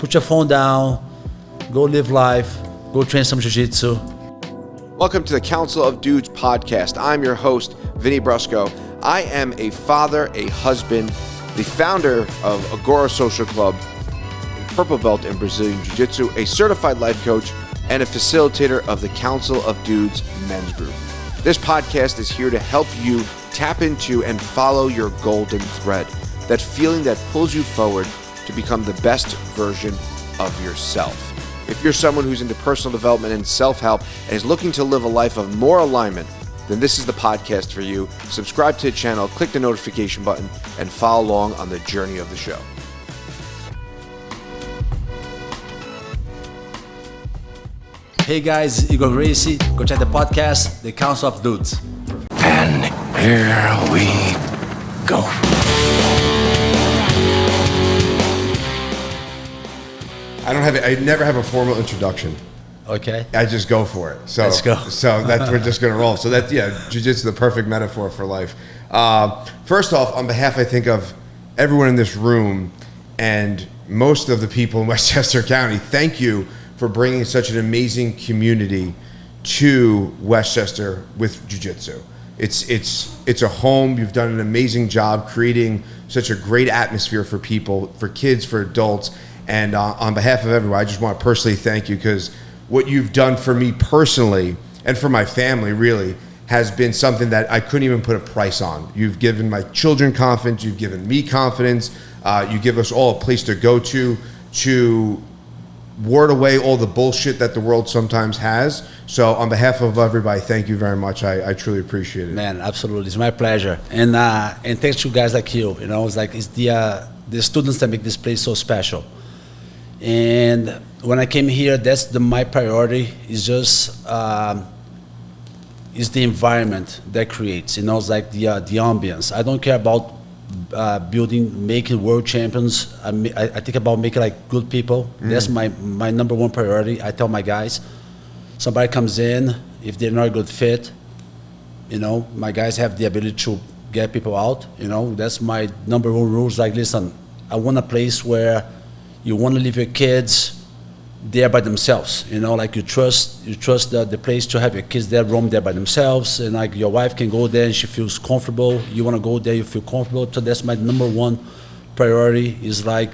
put your phone down, go live life, go train some jiu-jitsu. Welcome to the Council of Dudes podcast. I'm your host, Vinny Brusco. I am a father, a husband, the founder of Agora Social Club, a purple belt in Brazilian Jiu-Jitsu, a certified life coach, and a facilitator of the Council of Dudes men's group. This podcast is here to help you tap into and follow your golden thread, that feeling that pulls you forward to become the best version of yourself. If you're someone who's into personal development and self-help and is looking to live a life of more alignment, then this is the podcast for you. Subscribe to the channel, click the notification button, and follow along on the journey of the show. Hey guys, Igor Gracie. Go check the podcast, The Council of Dudes. And here we go. I never have a formal introduction. Okay. I just go for it. So Let's go. So we're just gonna roll. So jiu-jitsu is the perfect metaphor for life. First off, on behalf, I think, of everyone in this room and most of the people in Westchester County, thank you for bringing such an amazing community to Westchester with jiu-jitsu. It's a home. You've done an amazing job creating such a great atmosphere for people, for kids, for adults. And on behalf of everyone, I just want to personally thank you, because what you've done for me personally and for my family really has been something that I couldn't even put a price on. You've given my children confidence. You've given me confidence. You give us all a place to go to ward away all the bullshit that the world sometimes has. So on behalf of everybody, thank you very much. I truly appreciate it. Man, absolutely. It's my pleasure. And thanks to guys like you. You know, it's the students that make this place so special. And when I came here, that's my priority. Is just is the environment that creates. You know, it's like the ambience. I don't care about making world champions. I think about making like good people. That's my number one priority. I tell my guys, somebody comes in, if they're not a good fit, you know, my guys have the ability to get people out. You know, that's my number one rules. Like, listen, I want a place where you want to leave your kids there by themselves. You know, like you trust the place to have your kids there, roam there by themselves, and like your wife can go there and she feels comfortable. You want to go there, you feel comfortable. So that's my number one priority. Is like,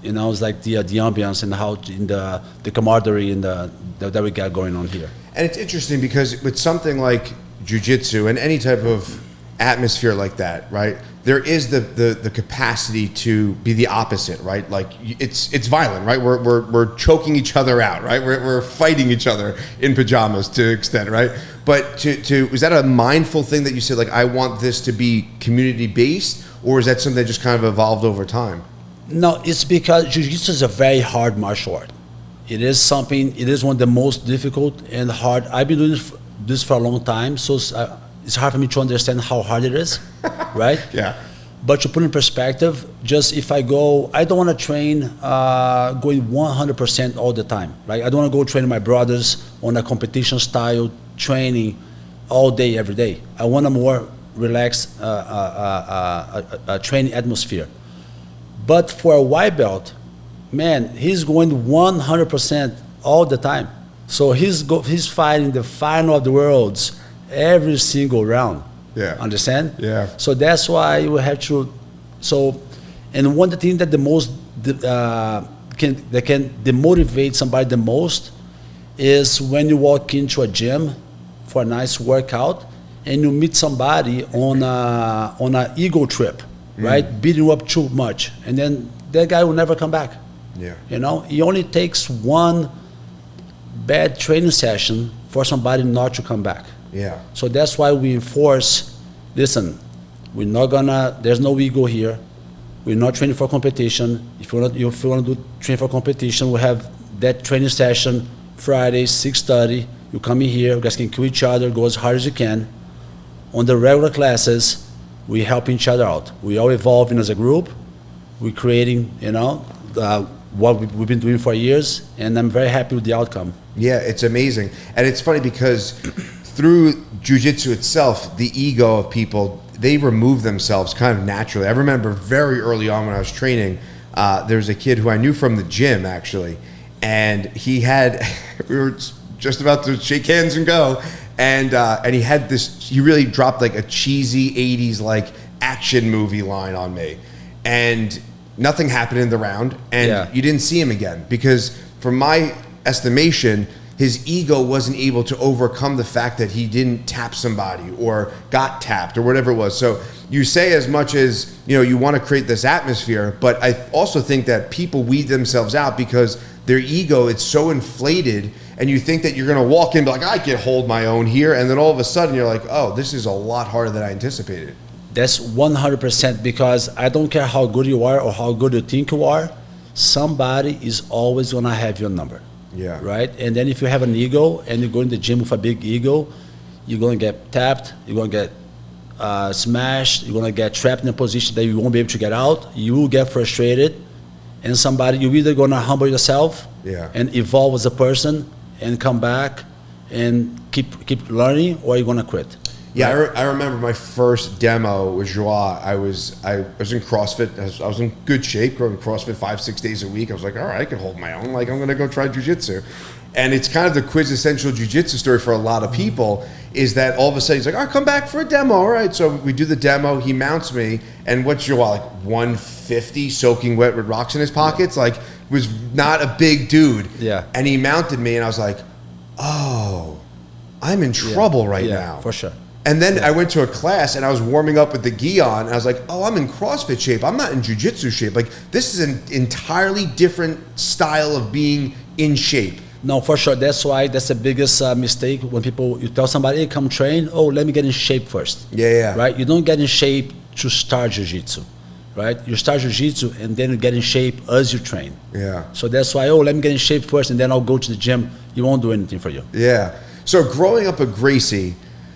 you know, it's like the ambiance and how in the camaraderie and that we got going on here. And it's interesting because with something like jiu-jitsu and any type of atmosphere like that, right? There is the capacity to be the opposite, right? Like it's violent, right? We're choking each other out, right? We're fighting each other in pajamas to an extent, right? But is that a mindful thing that you said, like, I want this to be community based, or is that something that just kind of evolved over time? No, it's because jiu-jitsu is a very hard martial art. It is one of the most difficult and hard. I've been doing this for a long time, so it's hard for me to understand how hard it is, right? Yeah. But to put in perspective, just if I don't want to train going 100% all the time, right? I don't want to go train my brothers on a competition style training all day, every day. I want a more relaxed training atmosphere. But for a white belt, man, he's going 100% all the time. So he's fighting the final of the worlds every single round. Yeah. Understand? Yeah. So that's why you have to. And one of the things that can demotivate somebody the most is when you walk into a gym for a nice workout and you meet somebody on a ego trip, right? Beating you up too much, and then that guy will never come back. Yeah. You know, it only takes one bad training session for somebody not to come back. Yeah. So that's why we enforce, listen, there's no ego here. We're not training for competition. If you want to train for competition, we have that training session Friday, 6:30. You come in here, you guys can kill each other, go as hard as you can. On the regular classes, we help each other out. We are evolving as a group. We're creating, you know, what we've been doing for years, and I'm very happy with the outcome. Yeah, it's amazing. And it's funny because through jiu-jitsu itself, the ego of people, they remove themselves kind of naturally. I remember very early on when I was training, There's a kid who I knew from the gym, actually, and he had, we were just about to shake hands and go, and he had this, he really dropped like a cheesy 80s like action movie line on me, and nothing happened in the round, and you didn't see him again, because from my estimation, his ego wasn't able to overcome the fact that he didn't tap somebody or got tapped or whatever it was. So you say, as much as, you know, you want to create this atmosphere, but I also think that people weed themselves out because their ego, it's so inflated, and you think that you're going to walk in and be like, I can hold my own here, and then all of a sudden you're like, oh, this is a lot harder than I anticipated. That's 100%, because I don't care how good you are or how good you think you are, somebody is always going to have your number. Yeah. Right? And then if you have an ego and you go in the gym with a big ego, you're going to get tapped, you're going to get smashed, you're going to get trapped in a position that you won't be able to get out, you will get frustrated, and you're either going to humble yourself and evolve as a person and come back and keep learning, or you're going to quit. Yeah, I remember my first demo with Joie. I was in CrossFit. I was in good shape, going to CrossFit 5-6 days a week. I was like, all right, I can hold my own. Like, I'm going to go try jiu-jitsu. And it's kind of the quintessential jiu-jitsu story for a lot of people, is that all of a sudden he's like, all right, come back for a demo. All right, so we do the demo. He mounts me, and what's Joie, like 150, soaking wet with rocks in his pockets? Like, was not a big dude. Yeah. And he mounted me, and I was like, oh, I'm in trouble right now. For sure. And then I went to a class and I was warming up with the gi on, and I was like, oh, I'm in CrossFit shape. I'm not in jiu-jitsu shape. Like, this is an entirely different style of being in shape. No, for sure. That's why that's the biggest mistake when you tell somebody, hey, come train. Oh, let me get in shape first. Yeah. Right? You don't get in shape to start jiu-jitsu. Right? You start jiu-jitsu and then you get in shape as you train. Yeah. So that's why, let me get in shape first and then I'll go to the gym. It won't do anything for you. Yeah. So growing up a Gracie,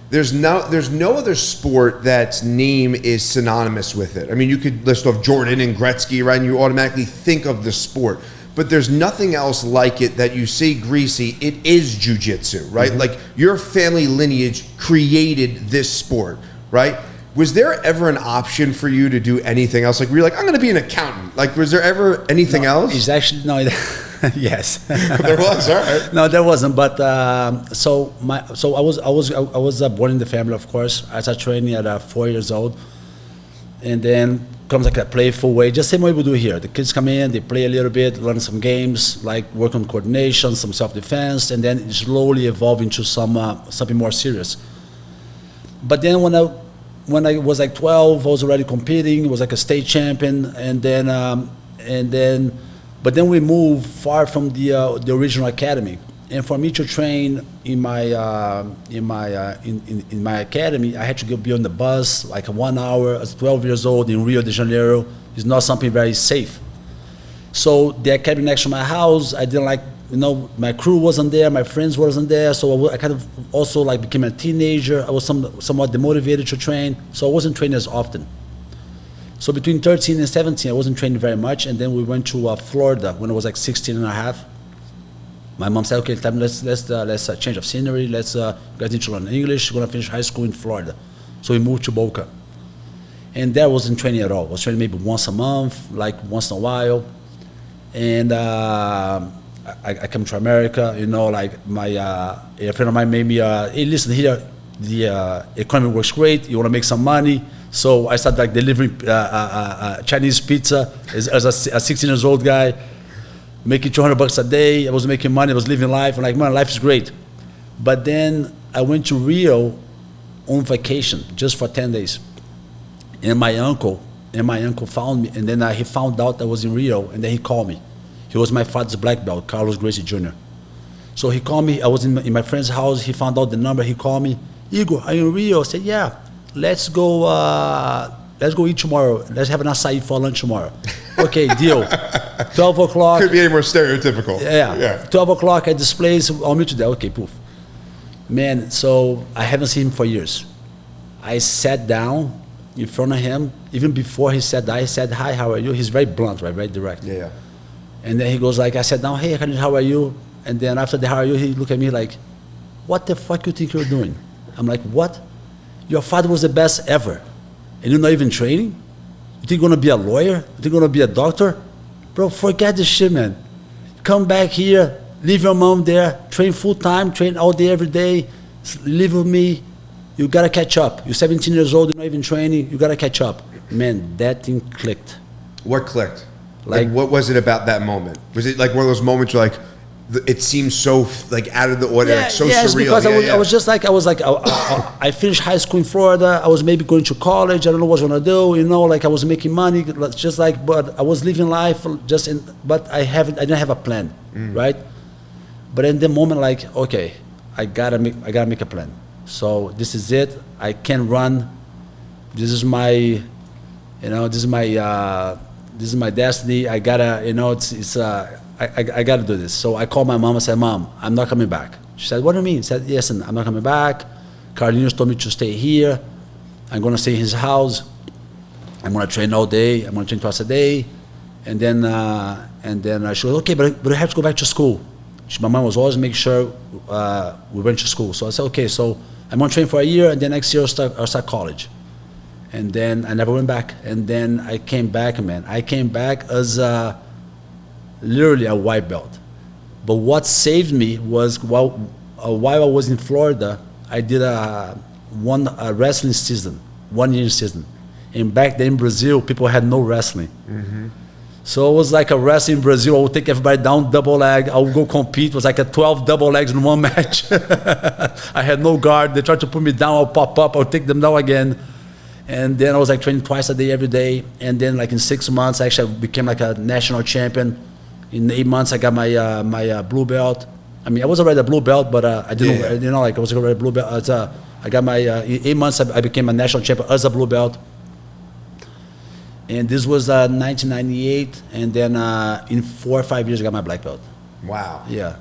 there's no other sport that's name is synonymous with it. I mean, you could list off Jordan and Gretzky, right? And you automatically think of the sport. But there's nothing else like it that you say Gracie, it is jiu-jitsu, right? Mm-hmm. Like, your family lineage created this sport, right? Was there ever an option for you to do anything else? Like, were you like, I'm going to be an accountant? Like, was there ever anything else? It's actually, no, yes. There was, all right. No, there wasn't. But so I was born in the family, of course. I started training at 4 years old, and then comes like a playful way, just same way we do here. The kids come in, they play a little bit, learn some games, like work on coordination, some self-defense, and then slowly evolve into something more serious. But then when I was like 12, I was already competing. Was like a state champion, but then we moved far from the original academy. And for me to train in my academy, I had to be on the bus like 1 hour. I was 12 years old in Rio de Janeiro. It's not something very safe. So the academy next to my house, I didn't like. My crew wasn't there, my friends wasn't there, so I kind of also like became a teenager. I was somewhat demotivated to train, so I wasn't training as often. So between 13 and 17, I wasn't training very much, and then we went to Florida when I was like 16 and a half. My mom said, okay, let's change of scenery, let's get into learn English, we're gonna finish high school in Florida. So we moved to Boca. And there wasn't training at all. I was training maybe once a month, like once in a while. And I come to America, like a friend of mine made me, hey, listen here, the economy works great, you want to make some money. So I started like delivering Chinese pizza as a 16 years old guy, making $200 a day. I was making money, I was living life. I'm like, man, life is great. But then I went to Rio on vacation just for 10 days. And my uncle found me, and then he found out I was in Rio, and then he called me. He was my father's black belt, Carlos Gracie Jr. So he called me. I was in my friend's house. He found out the number. He called me. Igor, are you in Rio? I said, yeah. Let's go eat tomorrow. Let's have an acai for lunch tomorrow. Okay, deal. 12 o'clock. Could be any more stereotypical. Yeah. 12 o'clock at this place. I'll meet you there. Okay, poof. Man, so I haven't seen him for years. I sat down in front of him. Even before he said that, I said, hi, how are you? He's very blunt, right? Very direct. Yeah. And then he goes like, I sat down, hey, how are you? And then after the how are you, he looked at me like, what the fuck you think you're doing? I'm like, what? Your father was the best ever. And you're not even training? You think you're gonna be a lawyer? You think you're gonna be a doctor? bro, forget this shit, man. Come back here, leave your mom there, train full time, train all day, every day, live with me. You gotta catch up. You're 17 years old, you're not even training, you gotta catch up. Man, that thing clicked. What clicked? Like, what was it about that moment? Was it like one of those moments where like, it seems so like out of the ordinary, so surreal? Because I was just like, I finished high school in Florida. I was maybe going to college. I don't know what I was gonna do. You know, like I was making money, just like, but I was living life but I didn't have a plan, right? But in the moment, like, okay, I gotta make a plan. So this is it. I can run. This is my, this is my destiny. I gotta, I got to do this. So I called my mom and said, Mom, I'm not coming back. She said, what do you mean? I said, yes, and I'm not coming back. Carlinhos told me to stay here. I'm going to stay in his house. I'm going to train all day. I'm going to train twice a day. And then she goes, okay, but I have to go back to school. My mom was always making sure we went to school. So I said, okay, so I'm going to train for a year, and then next year I'll start college. And then I never went back. And then I came back, man. I came back as literally a white belt. But what saved me was while I was in Florida, I did a wrestling season, 1 year season. And back then in Brazil, people had no wrestling. So it was like a wrestling in Brazil. I would take everybody down, double leg. I would go compete. It was like a 12 double legs in one match. I had no guard. They tried to put me down. I'll pop up. I'll take them down again. And then I was like training twice a day, every day. And then like in 6 months, actually I became like a national champion. In 8 months, I got my blue belt. I mean, I was already a blue belt, but I didn't, like I was already a blue belt. I got my, in 8 months, I became a national champion as a blue belt. And this was 1998, and then in 4 or 5 years, I got my black belt. Wow. Yeah.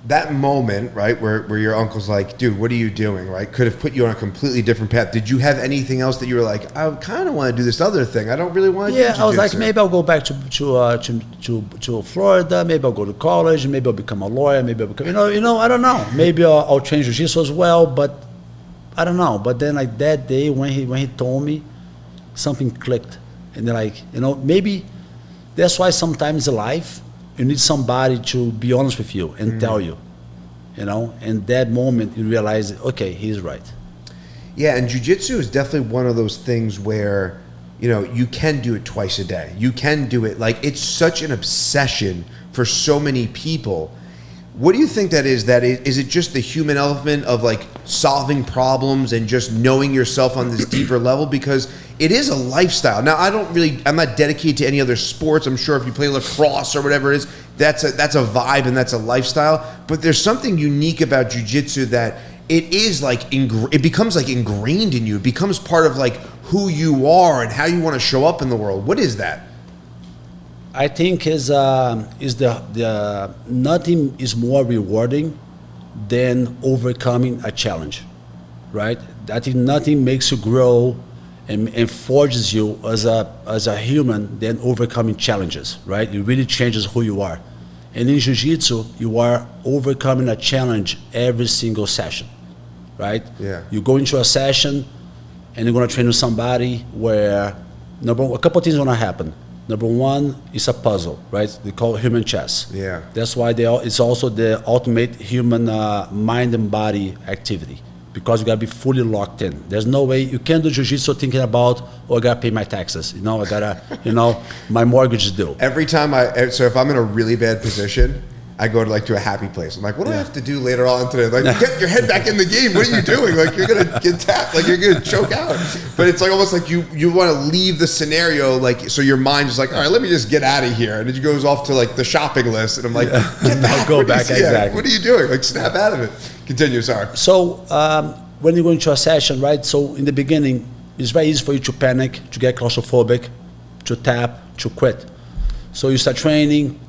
That moment, right, where your uncle's like, dude, what are you doing, right? Could have put you on a completely different path. Did you have anything else that you were like, I kind of want to do this other thing. I don't really want to do jiu-jitsu. I was like, maybe I'll go back to Florida. Maybe I'll go to college. Maybe I'll become a lawyer. Maybe I'll become, I don't know. Maybe I'll train jiu-jitsu as well, but I don't know. But then like that day when he told me, something clicked. And they're like, maybe that's why sometimes in life, you need somebody to be honest with you and tell you, and that moment you realize, okay, he's right. Yeah, and jiu-jitsu is definitely one of those things where, you can do it twice a day. You can do it. Like, it's such an obsession for so many people. What do you think that is? Is it just the human element of like solving problems and just knowing yourself on this deeper level? Because it is a lifestyle. Now, I'm not dedicated to any other sports. I'm sure if you play lacrosse or whatever it is, that's a vibe and that's a lifestyle. But there's something unique about jiu-jitsu that it is like, it becomes like ingrained in you. It becomes part of like who you are and how you want to show up in the world. What is that? I think is the nothing is more rewarding than overcoming a challenge, right? I think nothing makes you grow and forges you as a human than overcoming challenges, right? It really changes who you are. And in jiu-jitsu, you are overcoming a challenge every single session, right? Yeah. You go into a session and you're gonna train with somebody where a couple of things are gonna happen. Number one is a puzzle, right? They call it human chess. Yeah. That's why it's also the ultimate human mind and body activity, because you gotta be fully locked in. There's no way you can't do jiu-jitsu thinking about, I gotta pay my taxes. I gotta, my mortgage is due. Every time so if I'm in a really bad position, I go to a happy place. I'm like, what do I have to do later on today? Like, get your head back in the game. What are you doing? Like, you're going to get tapped. Like, you're going to choke out. But it's like almost like you want to leave the scenario, like, so your mind is like, all right, let me just get out of here. And it goes off to, like, the shopping list. And I'm like, get back. Go back, exactly. What are you doing? Like, snap out of it. Continue, sorry. So, when you go into a session, right, so in the beginning, it's very easy for you to panic, to get claustrophobic, to tap, to quit. So you start training,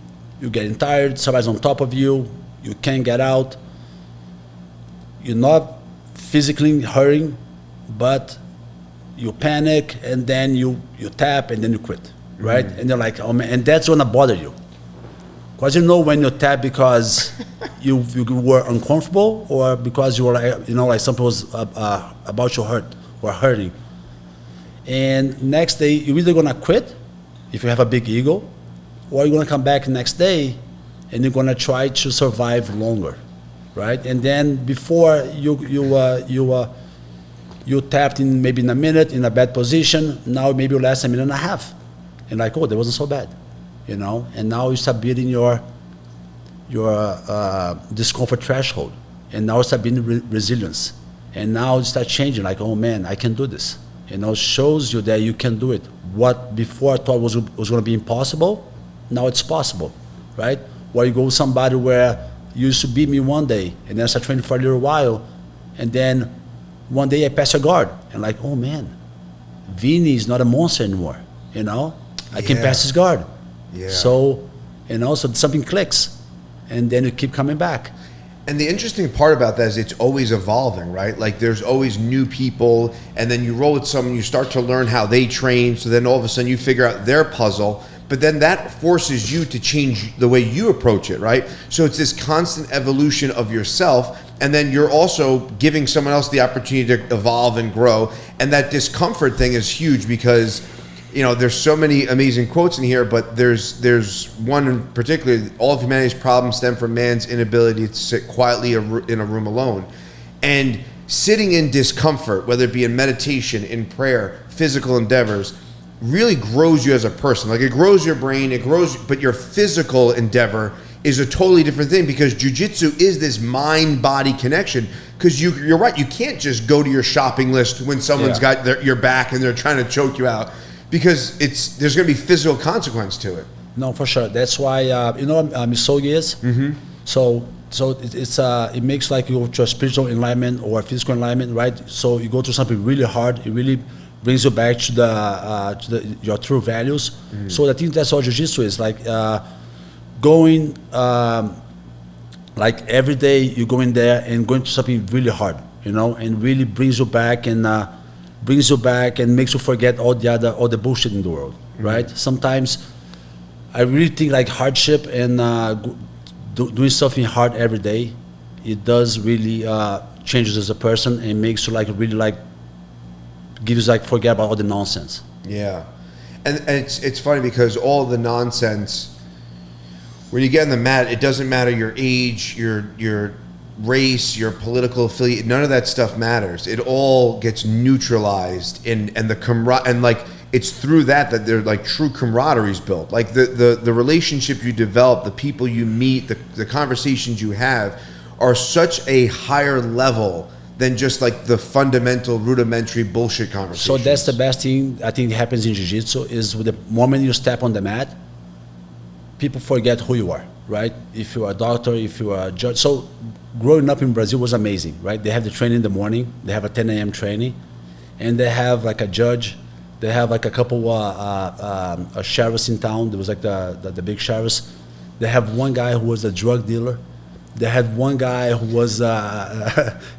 you're getting tired, somebody's on top of you, you can't get out. You're not physically hurting, but you panic, and then you tap, and then you quit, right? And they're like, oh man, and that's gonna bother you. Because you know when you tap because you were uncomfortable, or because you were like, like something was about to hurt or hurting. And next day, you're either gonna quit if you have a big ego, or you're gonna come back next day and you're gonna try to survive longer, right? And then before you tapped in maybe in a minute in a bad position, now maybe you last a minute and a half. And like, oh, that wasn't so bad, you know? And now you start building your discomfort threshold. And now you start building resilience. And now you start changing, like, oh man, I can do this. You know, shows you that you can do it. What before I thought was gonna be impossible, now it's possible, right? Or you go with somebody where you used to beat me one day, and then I start training for a little while, and then one day I pass a guard, and like, oh man, Vinny is not a monster anymore, you know? I can pass his guard. Yeah. So, you know, so something clicks, and then you keep coming back. And the interesting part about that is it's always evolving, right? Like there's always new people, and then you roll with someone, you start to learn how they train, so then all of a sudden you figure out their puzzle, but then that forces you to change the way you approach it, right? So it's this constant evolution of yourself, and then you're also giving someone else the opportunity to evolve and grow, and that discomfort thing is huge because, you know, there's so many amazing quotes in here, but there's one in particular: all of humanity's problems stem from man's inability to sit quietly in a room alone. And sitting in discomfort, whether it be in meditation, in prayer, physical endeavors, really grows you as a person. Like it grows your brain, it grows, but your physical endeavor is a totally different thing because jiu-jitsu is this mind-body connection. Because you're right, you can't just go to your shopping list when someone's got your back and they're trying to choke you out. Because there's going to be physical consequence to it. No, for sure. That's why you know misogi is. Mm-hmm. So it makes like you go to a spiritual enlightenment or a physical enlightenment, right? So you go through something really hard. It really brings you back to your true values. Mm-hmm. So I think that's all jiu-jitsu is like going like every day you go in there and going to something really hard, you know, and really brings you back and makes you forget all the bullshit in the world, right? Mm-hmm. Sometimes I really think like hardship and doing something hard every day, it does really changes as a person and makes you like really like gives you like forget about all the nonsense. Yeah, and it's funny because all the nonsense when you get on the mat, it doesn't matter your age, your race, your political affiliate, none of that stuff matters. It all gets neutralized, and like it's through that there like true camaraderie is built. Like the relationship you develop, the people you meet, the conversations you have are such a higher level than just like the fundamental rudimentary bullshit conversation. So that's the best thing I think happens in jiu-jitsu is with the moment you step on the mat, people forget who you are, right? If you're a doctor, if you're a judge. So growing up in Brazil was amazing, right? They have the training in the morning. They have a 10 a.m. training, and they have like a judge. They have like a couple sheriffs in town. There was like the big sheriffs. They have one guy who was a drug dealer. They had one guy who was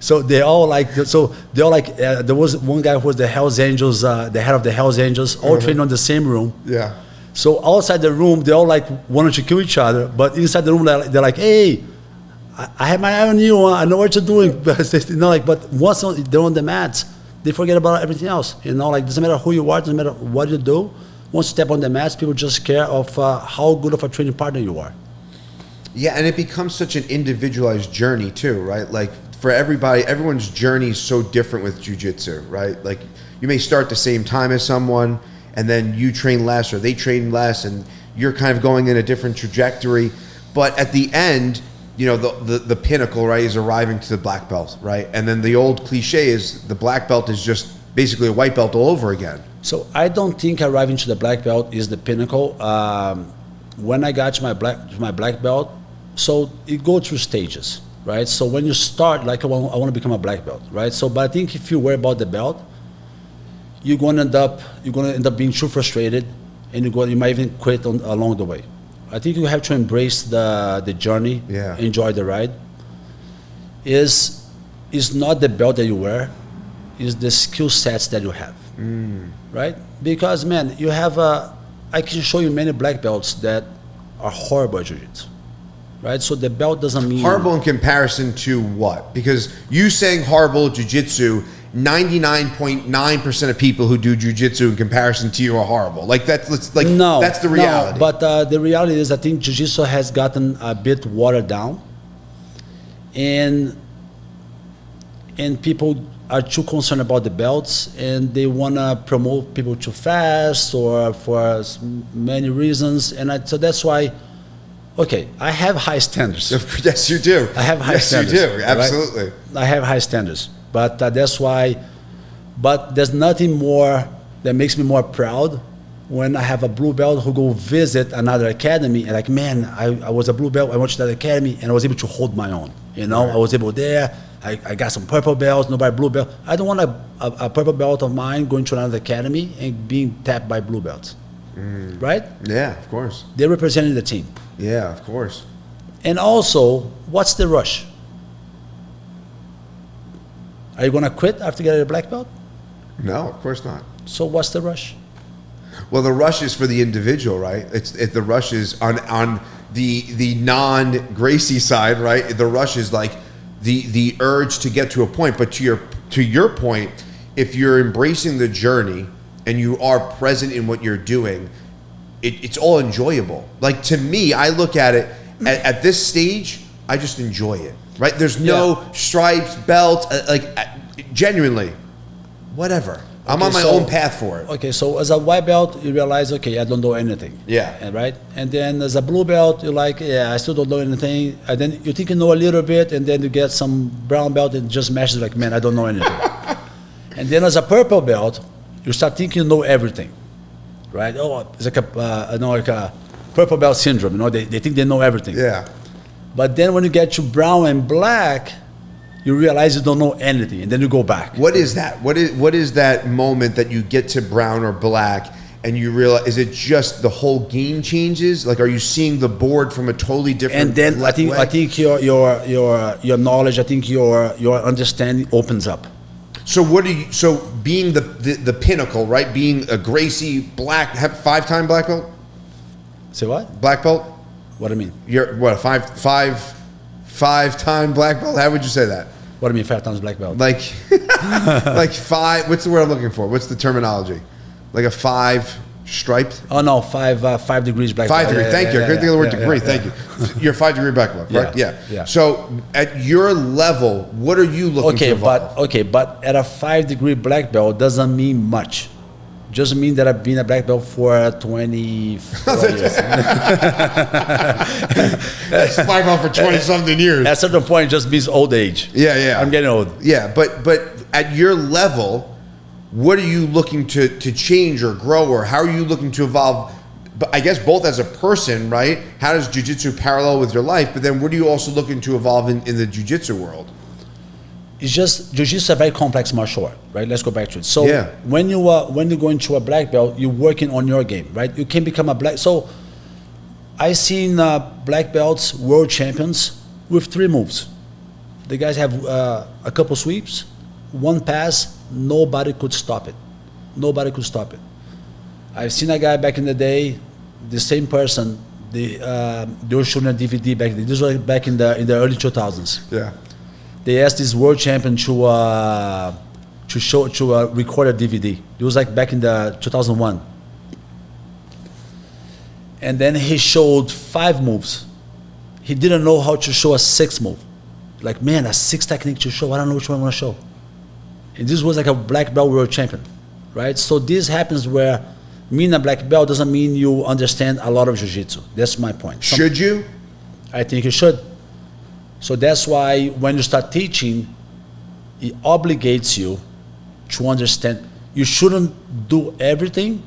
so they all like there was one guy who was the Hells Angels, the head of the Hells Angels, all trained on the same room. Yeah. So outside the room, they all like wanted to kill each other, but inside the room they're like, hey, I have my eye on you. I know what you're doing. You know, like, but once they're on the mats, they forget about everything else. You know, like doesn't matter who you are, doesn't matter what you do. Once you step on the mats, people just care of how good of a training partner you are. Yeah, and it becomes such an individualized journey too, right? Like for everybody, everyone's journey is so different with jiu-jitsu, right? Like you may start the same time as someone, and then you train less or they train less, and you're kind of going in a different trajectory. But at the end, you know, the pinnacle, right, is arriving to the black belt, right? And then the old cliche is the black belt is just basically a white belt all over again. So I don't think arriving to the black belt is the pinnacle. When I got to my black belt, so it goes through stages, right? So when you start, like I want to become a black belt, right? So, but I think if you worry about the belt, you're going to end up being too frustrated, and you might even quit along the way. I think you have to embrace the journey, enjoy the ride. Is not the belt that you wear, is the skill sets that you have, right? Because man, you have I can show you many black belts that are horrible at jiu-jitsu, right? So the belt doesn't mean horrible in comparison to what? Because you saying horrible at jiu-jitsu 99.9% of people who do jiu-jitsu in comparison to you are horrible. Like that's like No, that's the reality. No, but the reality is, I think jiu-jitsu has gotten a bit watered down, and people are too concerned about the belts, and they want to promote people too fast or for many reasons, and so that's why. Okay, I have high standards. Yes, you do. I have high standards. Yes, you do. Absolutely. Right? I have high standards, but that's why. But there's nothing more that makes me more proud when I have a blue belt who go visit another academy and like, man, I was a blue belt. I went to that academy and I was able to hold my own. You know, Right. I was able there. I got some purple belts, nobody blue belt. I don't want a purple belt of mine going to another academy and being tapped by blue belts. Right? Yeah, of course. They're representing the team. Yeah, of course. And also, what's the rush? Are you going to quit after getting a black belt? No, of course not. So what's the rush? Well, the rush is for the individual, right? The rush is on the non-Gracie side, right? The rush is like the urge to get to a point. But to your point, if you're embracing the journey and you are present in what you're doing, it's all enjoyable. Like to me, I look at it at this stage, I just enjoy it, right? There's no stripes, belts, genuinely, whatever. I'm on my own path for it. Okay, so as a white belt, you realize, okay, I don't know anything. Yeah. Right? And then as a blue belt, you're like, yeah, I still don't know anything. And then you think you know a little bit, and then you get some brown belt and just matches like, man, I don't know anything. And then as a purple belt, you start thinking you know everything. Right? Oh, it's like a purple belt syndrome. You know, they think they know everything. Yeah. But then when you get to brown and black, you realize you don't know anything, and then you go back. What is that? What is that moment that you get to brown or black and you realize, is it just the whole game changes? Like, are you seeing the board from a totally different And then I think your knowledge, I think your understanding opens up. So being the pinnacle, right? Being a Gracie black, 5-time black belt? Say what? Black belt? What do you mean? You're what, five-time black belt? How would you say that? What do you mean 5 times black belt? Like, like 5, what's the word I'm looking for? What's the terminology? Like a 5 striped? Oh no, 5 degrees black 5 belt. degree, thank you. I couldn't think of the word degree, thank you. You're a 5-degree black belt, correct? Yeah. So at your level, what are you looking to evolve? But at a 5-degree black belt doesn't mean much. Just mean that I've been a black belt for 24 years. That's black belt for 20-something years. At a certain point, it just means old age. Yeah. I'm getting old. Yeah, but at your level, what are you looking to change or grow, or how are you looking to evolve? But I guess both as a person, right? How does jiu-jitsu parallel with your life? But then what are you also looking to evolve in the jiu-jitsu world? It's just jiu-jitsu is a very complex martial art, right? Let's go back to it. So Yeah. when you go into a black belt, you're working on your game, right? You can become a black. So I seen black belts, world champions, with 3 moves. The guys have a couple sweeps, 1 pass. Nobody could stop it. Nobody could stop it. I've seen a guy back in the day, the same person. They were shooting a DVD back then. This was back in the early 2000s. Yeah. They asked this world champion to record a DVD. It was like back in the 2001. And then he showed 5 moves. He didn't know how to show a 6th move. Like, man, a 6th technique to show. I don't know which one I want to show. And this was like a black belt world champion, right? So this happens where being a black belt doesn't mean you understand a lot of jiu-jitsu. That's my point. Should you? I think you should. So that's why when you start teaching, it obligates you to understand. You shouldn't do everything,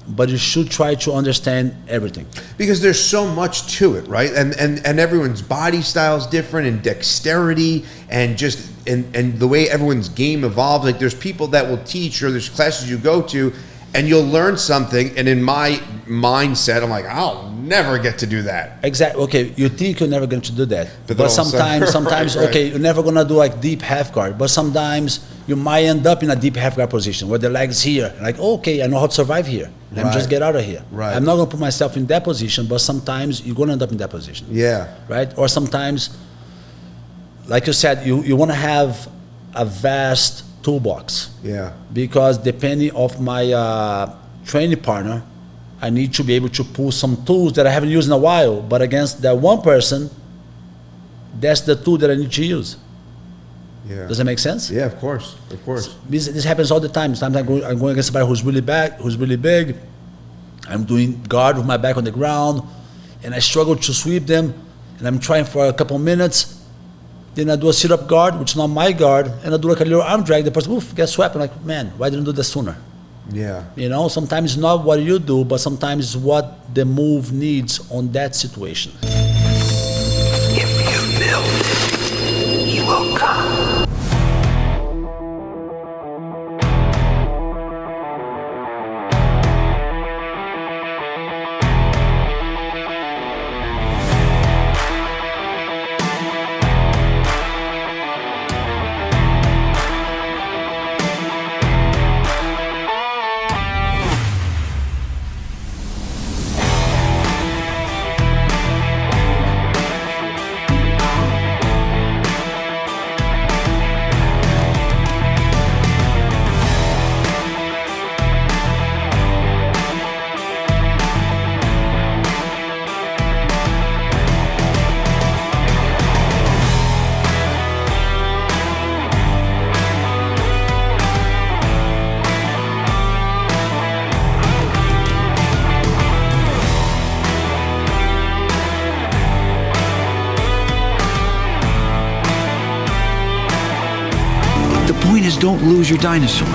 but you should try to understand everything. Because there's so much to it, right? And everyone's body style is different, and dexterity, and just and the way everyone's game evolves. Like there's people that will teach, or there's classes you go to, and you'll learn something, and in my mindset, I'm like, I'll never get to do that. Exactly. Okay, you think you're never going to do that, but sometimes, sometimes, right. Okay, you're never going to do like deep half guard, but sometimes you might end up in a deep half guard position where the leg's here. Like, okay, I know how to survive here. Let me just get out of here. Right. I'm not going to put myself in that position, but sometimes you're going to end up in that position. Yeah. Right? Or sometimes, like you said, you want to have a vast toolbox. Yeah. Because depending of my training partner, I need to be able to pull some tools that I haven't used in a while, but against that one person, that's the tool that I need to use. Yeah. Does that make sense? Yeah, of course. Of course. This happens all the time. Sometimes I'm going against somebody who's really big. I'm doing guard with my back on the ground, and I struggle to sweep them, and I'm trying for a couple minutes. Then I do a sit-up guard, which is not my guard, and I do like a little arm drag. The person, oof, gets swept. I'm like, man, why didn't I do that sooner? Yeah. You know, sometimes it's not what you do, but sometimes it's what the move needs on that situation. If you build it, he will come. The point is, don't lose your dinosaur.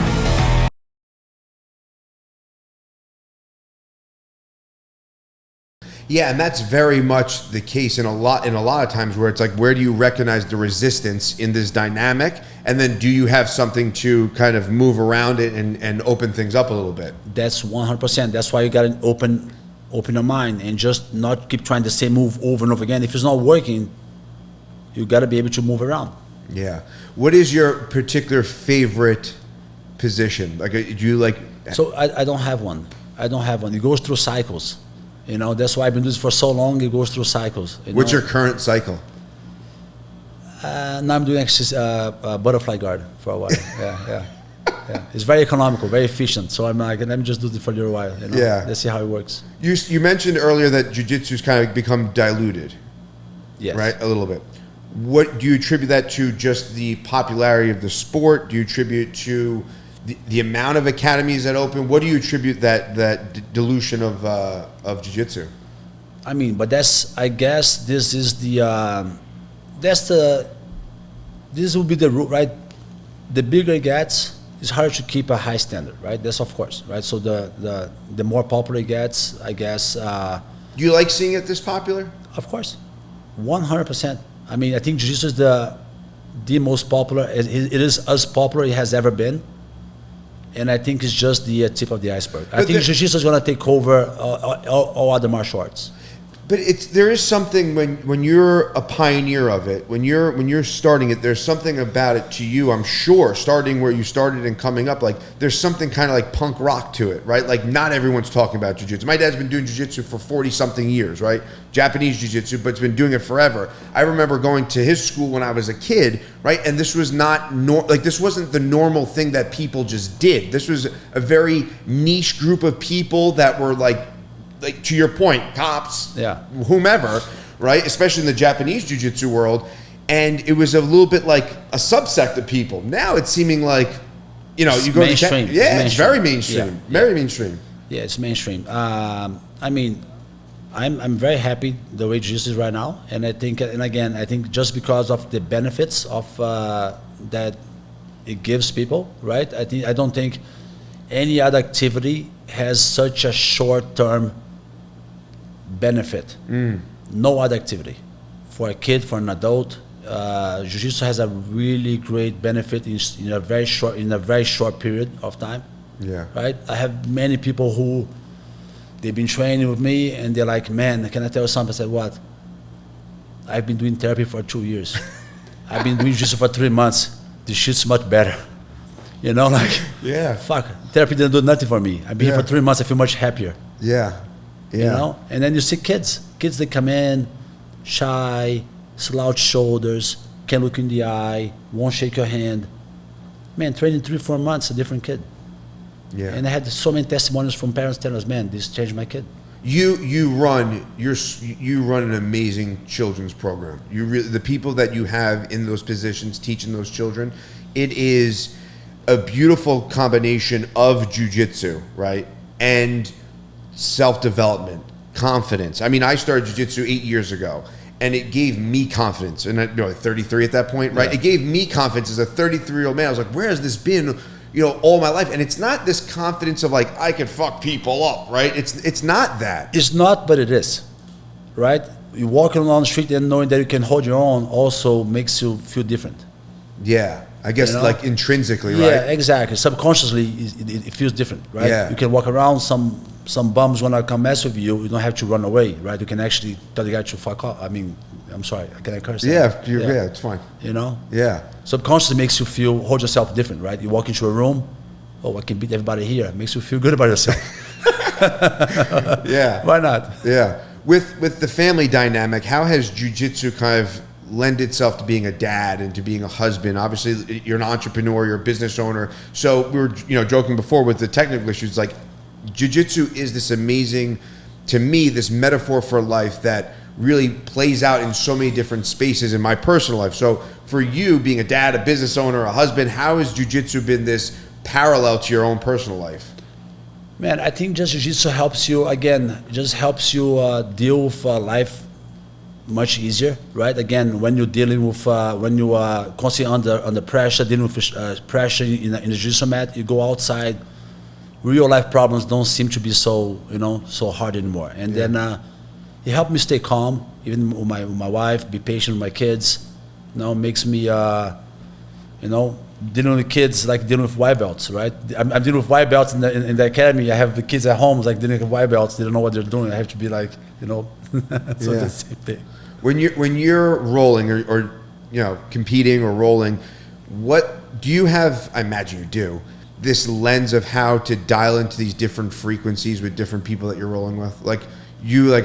Yeah, and that's very much the case in a lot of times where it's like, where do you recognize the resistance in this dynamic, and then do you have something to kind of move around it and open things up a little bit? That's 100%. That's why you got to open your mind and just not keep trying the same move over and over again. If it's not working, you got to be able to move around. Yeah. What is your particular favorite position? Like, do you like? So I don't have one. I don't have one. It goes through cycles. You know, that's why I've been doing this for so long. It goes through cycles. What's your current cycle? Now I'm doing actually butterfly guard for a while. Yeah. It's very economical, very efficient. So I'm like, let me just do it for a little while. You know? Yeah. Let's see how it works. You mentioned earlier that jiu-jitsu's kind of become diluted. Yes. Right, a little bit. What do you attribute that to? Just the popularity of the sport? Do you attribute to the amount of academies that open? What do you attribute that dilution of jiu-jitsu? I mean, but I guess this is this will be the root, right? The bigger it gets, it's harder to keep a high standard, right? That's of course, right? So the more popular it gets, I guess. Do you like seeing it this popular? Of course, 100%. I mean, I think jiu-jitsu is the most popular. It is as popular it has ever been. And I think it's just the tip of the iceberg. I think jiu-jitsu is going to take over all other martial arts. But there is something when you're a pioneer of it, when you're starting it, there's something about it to you, I'm sure, starting where you started and coming up, like there's something kind of like punk rock to it, right? Like not everyone's talking about jiu-jitsu. My dad's been doing jiu-jitsu for 40 something years, right? Japanese jiu-jitsu, but it's been doing it forever. I remember going to his school when I was a kid, right? And this was not this wasn't the normal thing that people just did. This was a very niche group of people that were like to your point, cops, whomever, right? Especially in the Japanese jiu-jitsu world. And it was a little bit like a subsect of people. Now it's seeming like, you go mainstream. to it's very mainstream. Very mainstream. Yeah, it's mainstream. I mean, I'm very happy the way jiu-jitsu is right now. And I think, I think just because of the benefits of that it gives people, right? I don't think any other activity has such a short-term benefit. No other activity for a kid, for an adult. Jiu-jitsu has a really great benefit in a very short period of time. Yeah. Right. I have many people who they've been training with me and they're like, man, can I tell you something? I said, what? I've been doing therapy for 2 years. I've been doing jiu-jitsu for 3 months. This shit's much better. You know, like, fuck, therapy didn't do nothing for me. I've been here for 3 months. I feel much happier. Yeah. You know, and then you see kids that come in shy, slouch shoulders, can't look in the eye, won't shake your hand. man, training 3-4 months, a different kid. Yeah. And I had so many testimonials from parents telling us, man, this changed my kid. You run an amazing children's program. The people that you have in those positions teaching those children, it is a beautiful combination of jiu-jitsu, right? And self-development, confidence. I mean, I started jiu-jitsu 8 years ago, and it gave me confidence. And I 33 at that point, right? Yeah. It gave me confidence as a 33-year-old man. I was like, where has this been, all my life? And it's not this confidence of like, I can fuck people up, right? It's not that. It's not, but it is, right? You walking along the street and knowing that you can hold your own also makes you feel different. Yeah. I guess like intrinsically, right? Yeah, exactly. Subconsciously, it feels different, right? Yeah. You can walk around, some bums want to come mess with you. You don't have to run away, right? You can actually tell the guy to fuck off. I mean, I'm sorry, can I curse? Yeah, yeah, it's fine. Yeah. Subconsciously makes you hold yourself different, right? You walk into a room, I can beat everybody here. It makes you feel good about yourself. Yeah. Why not? Yeah. With the family dynamic, how has jiu-jitsu kind of lend itself to being a dad and to being a husband? Obviously, you're an entrepreneur, you're a business owner. So we were, joking before with the technical issues. Like, jiu-jitsu is this amazing, to me, this metaphor for life that really plays out in so many different spaces in my personal life. So for you, being a dad, a business owner, a husband, how has jiu-jitsu been this parallel to your own personal life? Man, I think just jiu-jitsu helps you, deal with life much easier, right? Again, when you're dealing with, when you are constantly under pressure, dealing with pressure in the jiu-jitsu mat, you go outside, real life problems don't seem to be so, so hard anymore. And then it helped me stay calm, even with my wife, be patient with my kids. Makes me, dealing with kids like dealing with white belts, right? I'm dealing with white belts in the academy. I have the kids at home, like dealing with white belts. They don't know what they're doing. I have to be like, so it's the same thing. When you're rolling or competing or rolling, what do you have? I imagine you do this lens of how to dial into these different frequencies with different people that you're rolling with. Like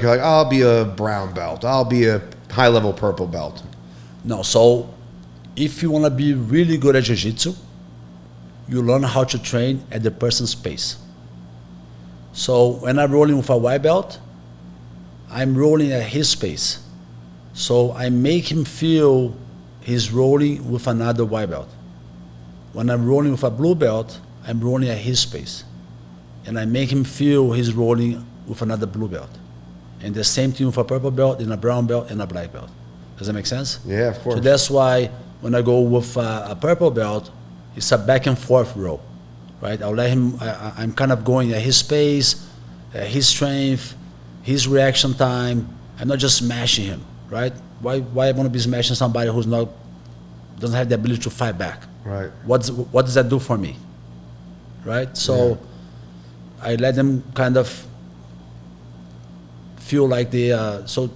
I'll be a brown belt, I'll be a high level purple belt. No, so if you want to be really good at jiu-jitsu, you learn how to train at the person's pace. So when I'm rolling with a white belt, I'm rolling at his pace. So I make him feel he's rolling with another white belt. When I'm rolling with a blue belt, I'm rolling at his pace. And I make him feel he's rolling with another blue belt. And the same thing with a purple belt, and a brown belt, and a black belt. Does that make sense? Yeah, of course. So that's why when I go with a purple belt, it's a back and forth roll, right? I'll let him, I'm kind of going at his pace, his strength, his reaction time. I'm not just smashing him, right? Why I want to be smashing somebody who's doesn't have the ability to fight back? Right. What does that do for me? Right? So I let them kind of feel like they so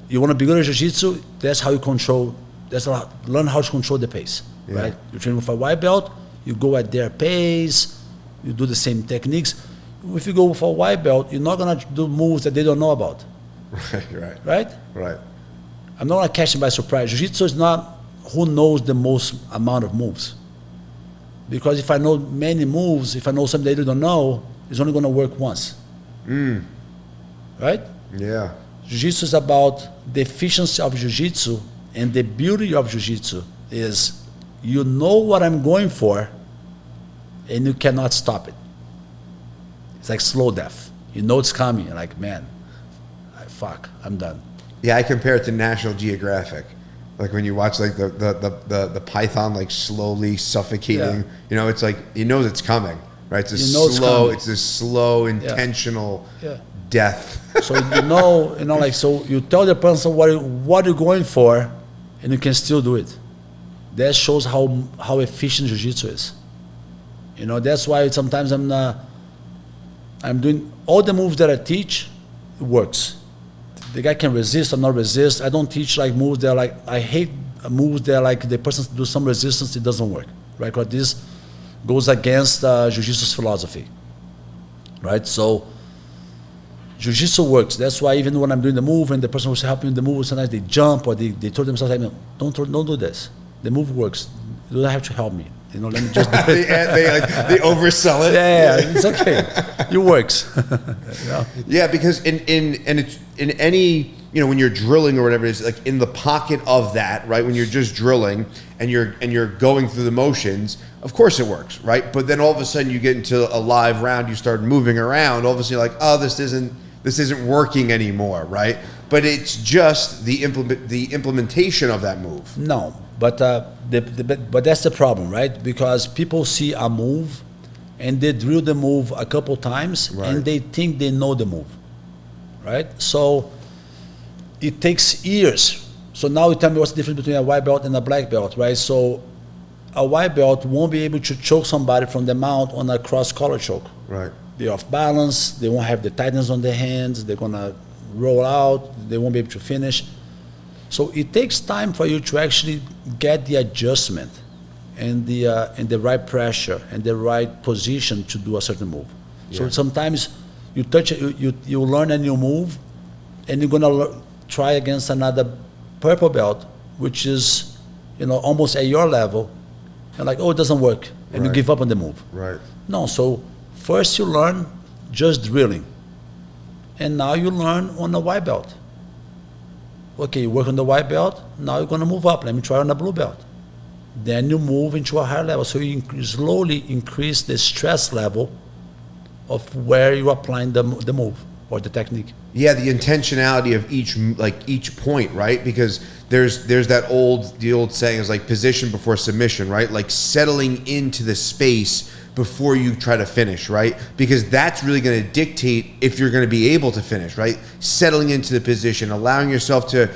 you want to be good at jiu-jitsu, learn how to control the pace. Yeah. Right? You train with a white belt, you go at their pace, you do the same techniques. If you go with a white belt, you're not gonna do moves that they don't know about. Right? I'm not gonna catch them by surprise. Jiu-jitsu is not who knows the most amount of moves. Because if I know many moves, if I know something they don't know, it's only gonna work once. Right? Yeah. Jiu-jitsu is about the efficiency of jiu-jitsu, and the beauty of jiu-jitsu is you know what I'm going for and you cannot stop it. It's like slow death. You know it's coming. You're like, man, I'm done. Yeah, I compare it to National Geographic. Like when you watch like the python like slowly suffocating, it's like you know it's coming, right? It's this slow, intentional death. So so you tell the person what you're going for, and you can still do it. That shows how efficient jiu-jitsu is. That's why sometimes I'm doing all the moves that I teach, it works. The guy can resist or not resist. I don't teach like moves that are like, I hate moves that are like the person do some resistance, it doesn't work, right? Because this goes against jiu-jitsu's philosophy, right? So jiu-jitsu works. That's why even when I'm doing the move and the person who's helping me the move, sometimes they jump or they told themselves, don't do this. The move works. You don't have to help me. You know, let me just do it. they oversell it. Yeah, it's okay. It works. You know? Yeah, because in any, you know, when you're drilling or whatever it is, like in the pocket of that, right? When you're just drilling and you're going through the motions, of course it works, right? But then all of a sudden you get into a live round, you start moving around, all of a sudden you're like, oh, this isn't working anymore, right? But it's just the implementation of that move. No, but but that's the problem, right? Because people see a move and they drill the move a couple times, right, and they think they know the move, right? So it takes years. So now you tell me what's the difference between a white belt and a black belt, right? So a white belt won't be able to choke somebody from the mount on a cross collar choke. Right. They're off balance. They won't have the tightness on their hands. They're gonna roll out. They won't be able to finish. So it takes time for you to actually get the adjustment and the right pressure and the right position to do a certain move. Yeah. So sometimes you touch it, you learn a new move, and you're gonna try against another purple belt, which is, you know, almost at your level, and like, oh, it doesn't work, and right, you give up on the move. Right. No, so first you learn just drilling, and now you learn on the white belt. Okay, you work on the white belt, now you're gonna move up, let me try on the blue belt. Then you move into a higher level, so you slowly increase the stress level of where you're applying the move or the technique. Yeah, the intentionality of each point, right? Because there's the old saying is like position before submission, right? Like settling into the space before you try to finish, right? Because that's really going to dictate if you're going to be able to finish, right? Settling into the position, allowing yourself to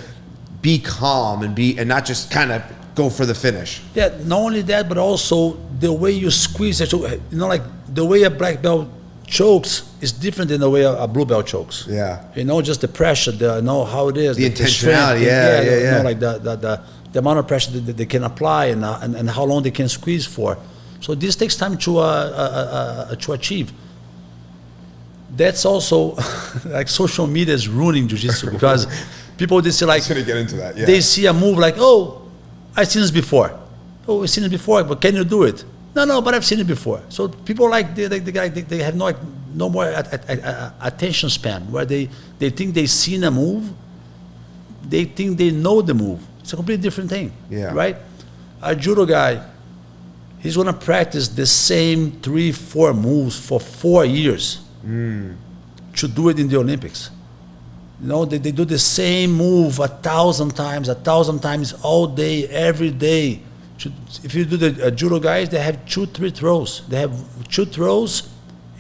be calm and not just kind of go for the finish. Yeah, not only that, but also the way you squeeze it. You know, like the way a black belt chokes is different than the way a blue belt chokes. Yeah. You know, just the pressure, you know how it is. The intentionality, strength, yeah. You know, like the amount of pressure that they can apply and how long they can squeeze for. So this takes time to achieve. That's also like social media is ruining jiu-jitsu because people, they see like, I'm gonna get into that. Yeah. They see a move like, oh, I've seen this before. Oh, I've seen it before, but can you do it? No, but I've seen it before. So people like they have no more attention span, where they think they've seen a move, they think they know the move. It's a completely different thing. Yeah. Right? A judo guy, he's gonna practice the same 3-4 moves for 4 years to do it in the Olympics. You know, they do the same move 1,000 times all day, every day. If you do the judo guys, they have 2-3 throws. They have 2 throws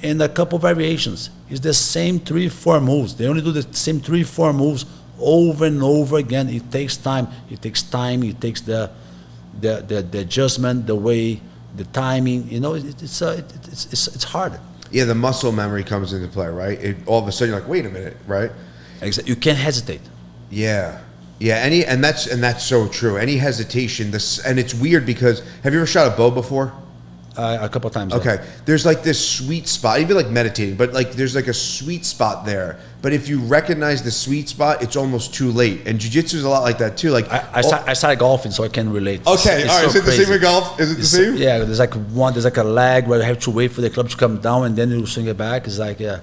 and a couple variations. It's the same 3-4 moves. They only do the same 3-4 moves over and over again. It takes time. It takes the adjustment, the way, the timing. You know, it's hard. Yeah, the muscle memory comes into play, right? All of a sudden you're like, wait a minute, right? You can't hesitate. Yeah. Yeah, and that's so true. Any hesitation, and it's weird because have you ever shot a bow before? A couple times. Okay, Yeah. there's like this sweet spot, even like meditating, but like there's like a sweet spot there. But if you recognize the sweet spot, it's almost too late. And jiu-jitsu is a lot like that too. Like I started golfing, so I can relate. Okay, it's all right. so Is it the crazy. same with golf? Is it the same? Yeah, there's like a lag where you have to wait for the club to come down and then you swing it back. It's like yeah.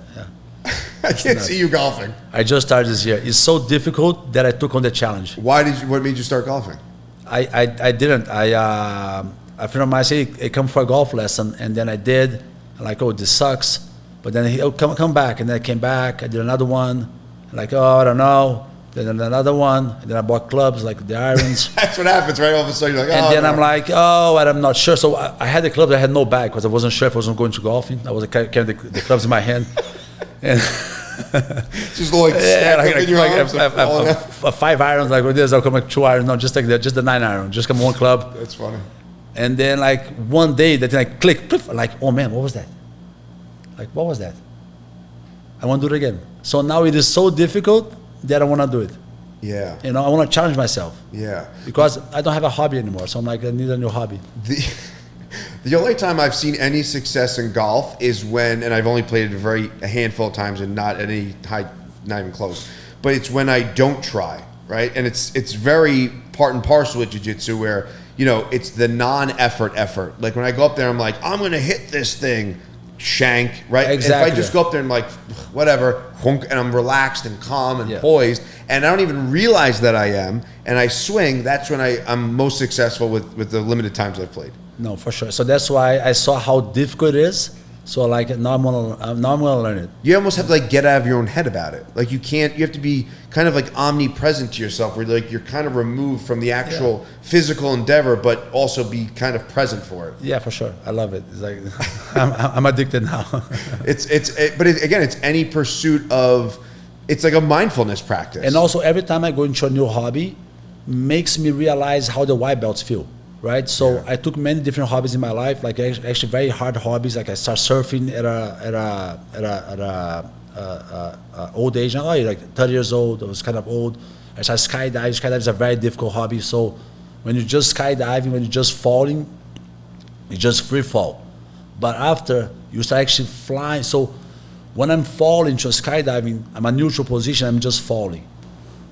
I can't see you golfing. I just started this year. It's so difficult that I took on the challenge. What made you start golfing? I didn't. A friend of mine said, hey, come for a golf lesson, and then I did. I'm like, oh, this sucks. But then he'll come back, and then I came back. I did another one. I'm like, oh, I don't know. Then another one. And then I bought clubs like the irons. That's what happens, right? All of a sudden you're like, oh. And then no. I'm like, oh, I'm not sure. So I had the clubs. I had no bag because I wasn't sure if I was going to golfing. I was carrying the clubs in my hand. And just like, yeah, like in your arms a 5 irons like this. I'll come like 2 irons. No, just like that. Just the 9 iron. Just come one club. That's funny. And then like one day that thing like click, poof, like, oh man, what was that? Like, what was that? I want to do it again. So now it is so difficult that I want to do it. Yeah. You know, I want to challenge myself. Yeah. Because I don't have a hobby anymore. So I'm like, I need a new hobby. The only time I've seen any success in golf is when, and I've only played it a handful of times and not any high, not even close, but it's when I don't try. right? And it's very part and parcel with jiu-jitsu where, you know, it's the non-effort effort. Like when I go up there, I'm like, I'm going to hit this thing, shank, right? Exactly. And if I just go up there and like, whatever, and I'm relaxed and calm and Yeah. poised, and I don't even realize that I am, and I swing, that's when I'm most successful with the limited times I've played. No, for sure. So that's why I saw how difficult it is. So like now I'm gonna learn it. You almost have to like get out of your own head about it. Like you have to be kind of like omnipresent to yourself where like you're kind of removed from the actual physical endeavor, but also be kind of present for it. Yeah, for sure. I love it. It's like I'm addicted now. But again, it's any pursuit of, it's like a mindfulness practice. And also every time I go into a new hobby, makes me realize how the white belts feel. Right, so I took many different hobbies in my life, like actually very hard hobbies. Like I started surfing at a old age. Now, like 30 years old, I was kind of old. I started skydiving. Skydiving is a very difficult hobby. So when you're just skydiving, when you're just falling, you just free fall. But after you start actually flying, so when I'm falling to skydiving, I'm a neutral position. I'm just falling.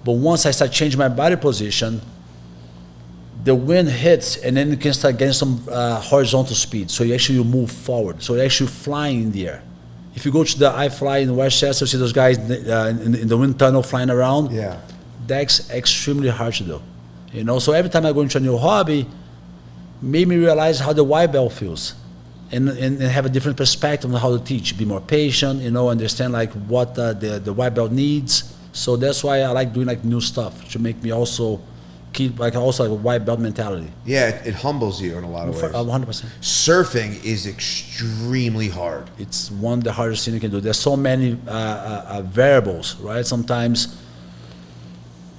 But once I start changing my body position, the wind hits, and then you can start getting some horizontal speed. So you move forward. So you're actually flying in the air. If you go to the iFly in Westchester, see those guys in the wind tunnel flying around. Yeah, That's extremely hard to do. You know, so every time I go into a new hobby, made me realize how the white belt feels, and have a different perspective on how to teach. Be more patient, you know, understand like what the white belt needs. So that's why I like doing like new stuff to make me also keep like also like a white belt mentality. yeah, it humbles you in a lot of ways. 100%. Surfing is extremely hard. It's one of the hardest things you can do. There's so many variables, right? Sometimes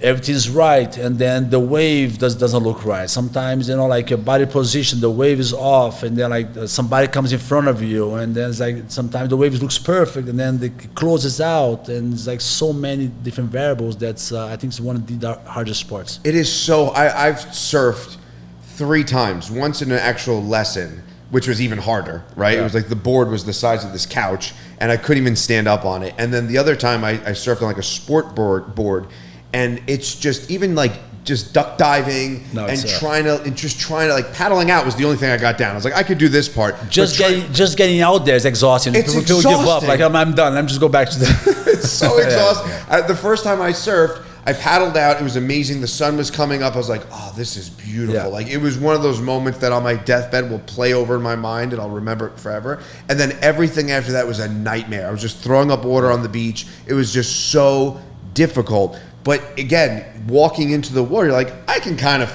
everything's right, and then the wave doesn't look right. Sometimes, you know, like your body position, the wave is off, and then like somebody comes in front of you, and then it's like sometimes the wave looks perfect, and then it closes out, and it's like so many different variables. That's I think it's one of the hardest sports. It is so. I've surfed 3 times. Once in an actual lesson, which was even harder, right? Yeah. It was like the board was the size of this couch, and I couldn't even stand up on it. And then the other time I surfed on like a sport board, and it's just even like just duck diving just trying to like paddling out was the only thing I got down. I was like, I could do this part. Just getting out there is exhausting. It's People give up. exhausting. Like I'm done. I'm just go back to the. It's so exhausting. The first time I surfed, I paddled out. It was amazing. The sun was coming up. I was like, oh, this is beautiful. Yeah. Like it was one of those moments that on my deathbed will play over in my mind and I'll remember it forever. And then everything after that was a nightmare. I was just throwing up water on the beach. It was just so difficult. But again, walking into the water, you're like, I think I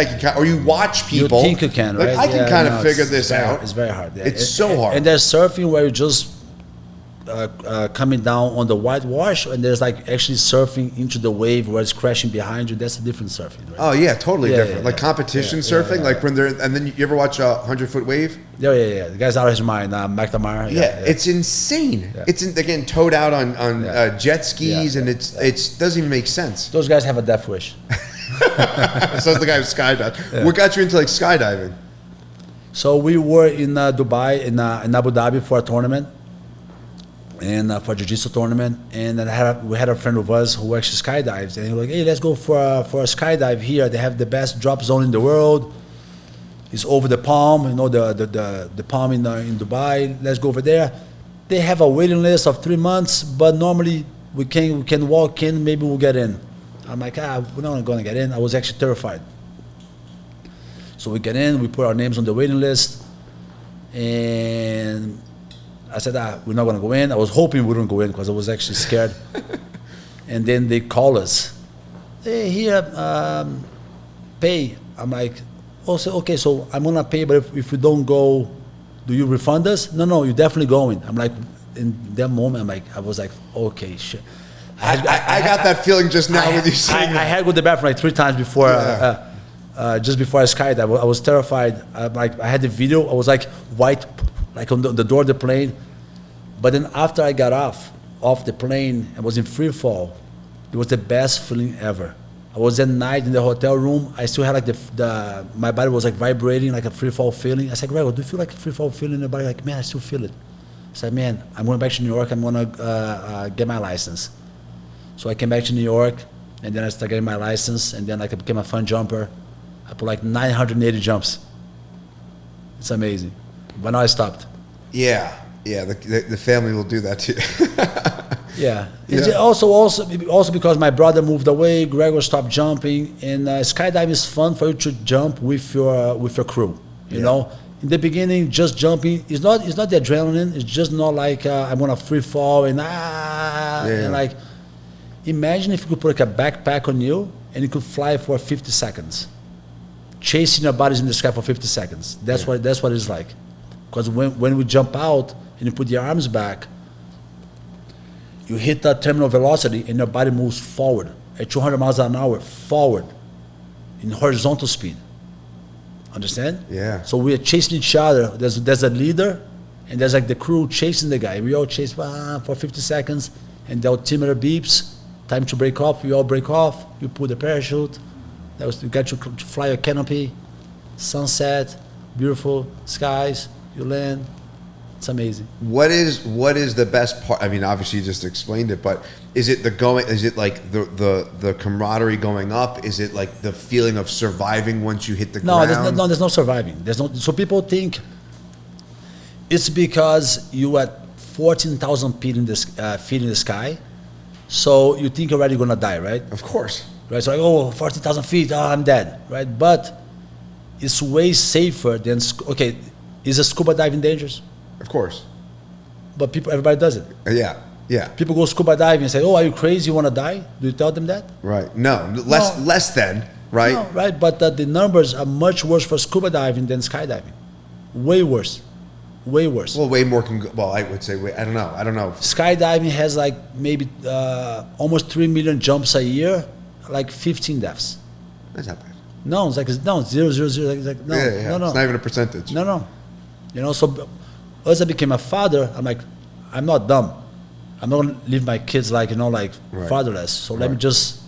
can, or you watch people. You think you can, like, right? I can kind of figure this out. It's very hard. Yeah. It's so hard. And there's surfing where you just coming down on the whitewash, and there's like actually surfing into the wave where it's crashing behind you. That's a different surfing, right? Oh yeah, totally different. Yeah, like competition surfing, like when they're, and then you ever watch a 100-foot wave? Yeah. The guy's out of his mind. McNamara. Yeah, it's insane. Yeah. It's again towed out on jet skis, and it doesn't even make sense. Those guys have a death wish. So the guy who skydived. Yeah. What got you into like skydiving? So we were in Dubai, in Abu Dhabi for a tournament, and for a jiu-jitsu tournament, and then we had a friend of us who actually skydives, and he was like, hey, let's go for a skydive here. They have the best drop zone in the world. It's over the Palm, you know, the Palm in Dubai. Let's go over there. They have a waiting list of 3 months, but normally we can walk in, maybe we'll get in. I'm like, we're not gonna get in. I was actually terrified. So we get in, we put our names on the waiting list, and I said, we're not gonna go in. I was hoping we wouldn't go in because I was actually scared. And then they call us, hey, here, pay. I'm like, okay, so I'm gonna pay, but if we don't go, do you refund us? No, you're definitely going. I'm like, in that moment, I was like, okay, shit. I got that feeling just now with you saying I had to go to the bathroom like 3 times before, just before I skydived. I was terrified. I had the video. I was like white, like on the door of the plane. But then after I got off the plane and was in free fall, it was the best feeling ever. I was at night in the hotel room. I still had like my body was like vibrating, like a free fall feeling. I said, Greg, do you feel like a free fall feeling in your body? Like, man, I still feel it. I said, man, I'm going back to New York. I'm going to get my license. So I came back to New York, And then I started getting my license, and then like I became a fun jumper. I put like 980 jumps. It's amazing. But now I stopped. Yeah. The family will do that too. Yeah. It's also because my brother moved away, Gregor stopped jumping, and skydiving is fun for you to jump with your crew. You know, in the beginning, just jumping is not the adrenaline. It's just not like I'm gonna free fall and and like. Imagine if you could put like a backpack on you and you could fly for 50 seconds, chasing your bodies in the sky for 50 seconds. That's what it's like. Because when we jump out and you put your arms back, you hit that terminal velocity and your body moves forward at 200 miles an hour, forward in horizontal speed. Understand? Yeah. So we are chasing each other. There's a leader and there's like the crew chasing the guy. We all chase for 50 seconds and the altimeter beeps. Time to break off, we all break off, you pull the parachute, you get to fly your canopy, sunset, beautiful skies, you land, it's amazing. What is the best part? I mean, obviously you just explained it, but is it like the camaraderie going up? Is it like the feeling of surviving once you hit the ground? There's no surviving. So people think it's because you at 14,000 feet in the sky, so you think you're already gonna die, right? Of course. Right, so like, 14,000 feet, I'm dead, right? But it's way safer than, is a scuba diving dangerous? Of course. But everybody does it. Yeah. People go scuba diving and say, are you crazy, you wanna die? Do you tell them that? Right, no, less than, right? No, right, but the numbers are much worse for scuba diving than skydiving. Way worse. Way worse. Well, way more I would say, I don't know. Skydiving has like maybe almost 3 million jumps a year, like 15 deaths. That's not bad. No, it's like, 0, 0, 0, like, no, no. It's not even a percentage. No. You know, so as I became a father, I'm like, I'm not dumb. I'm not gonna leave my kids like, fatherless. So let me just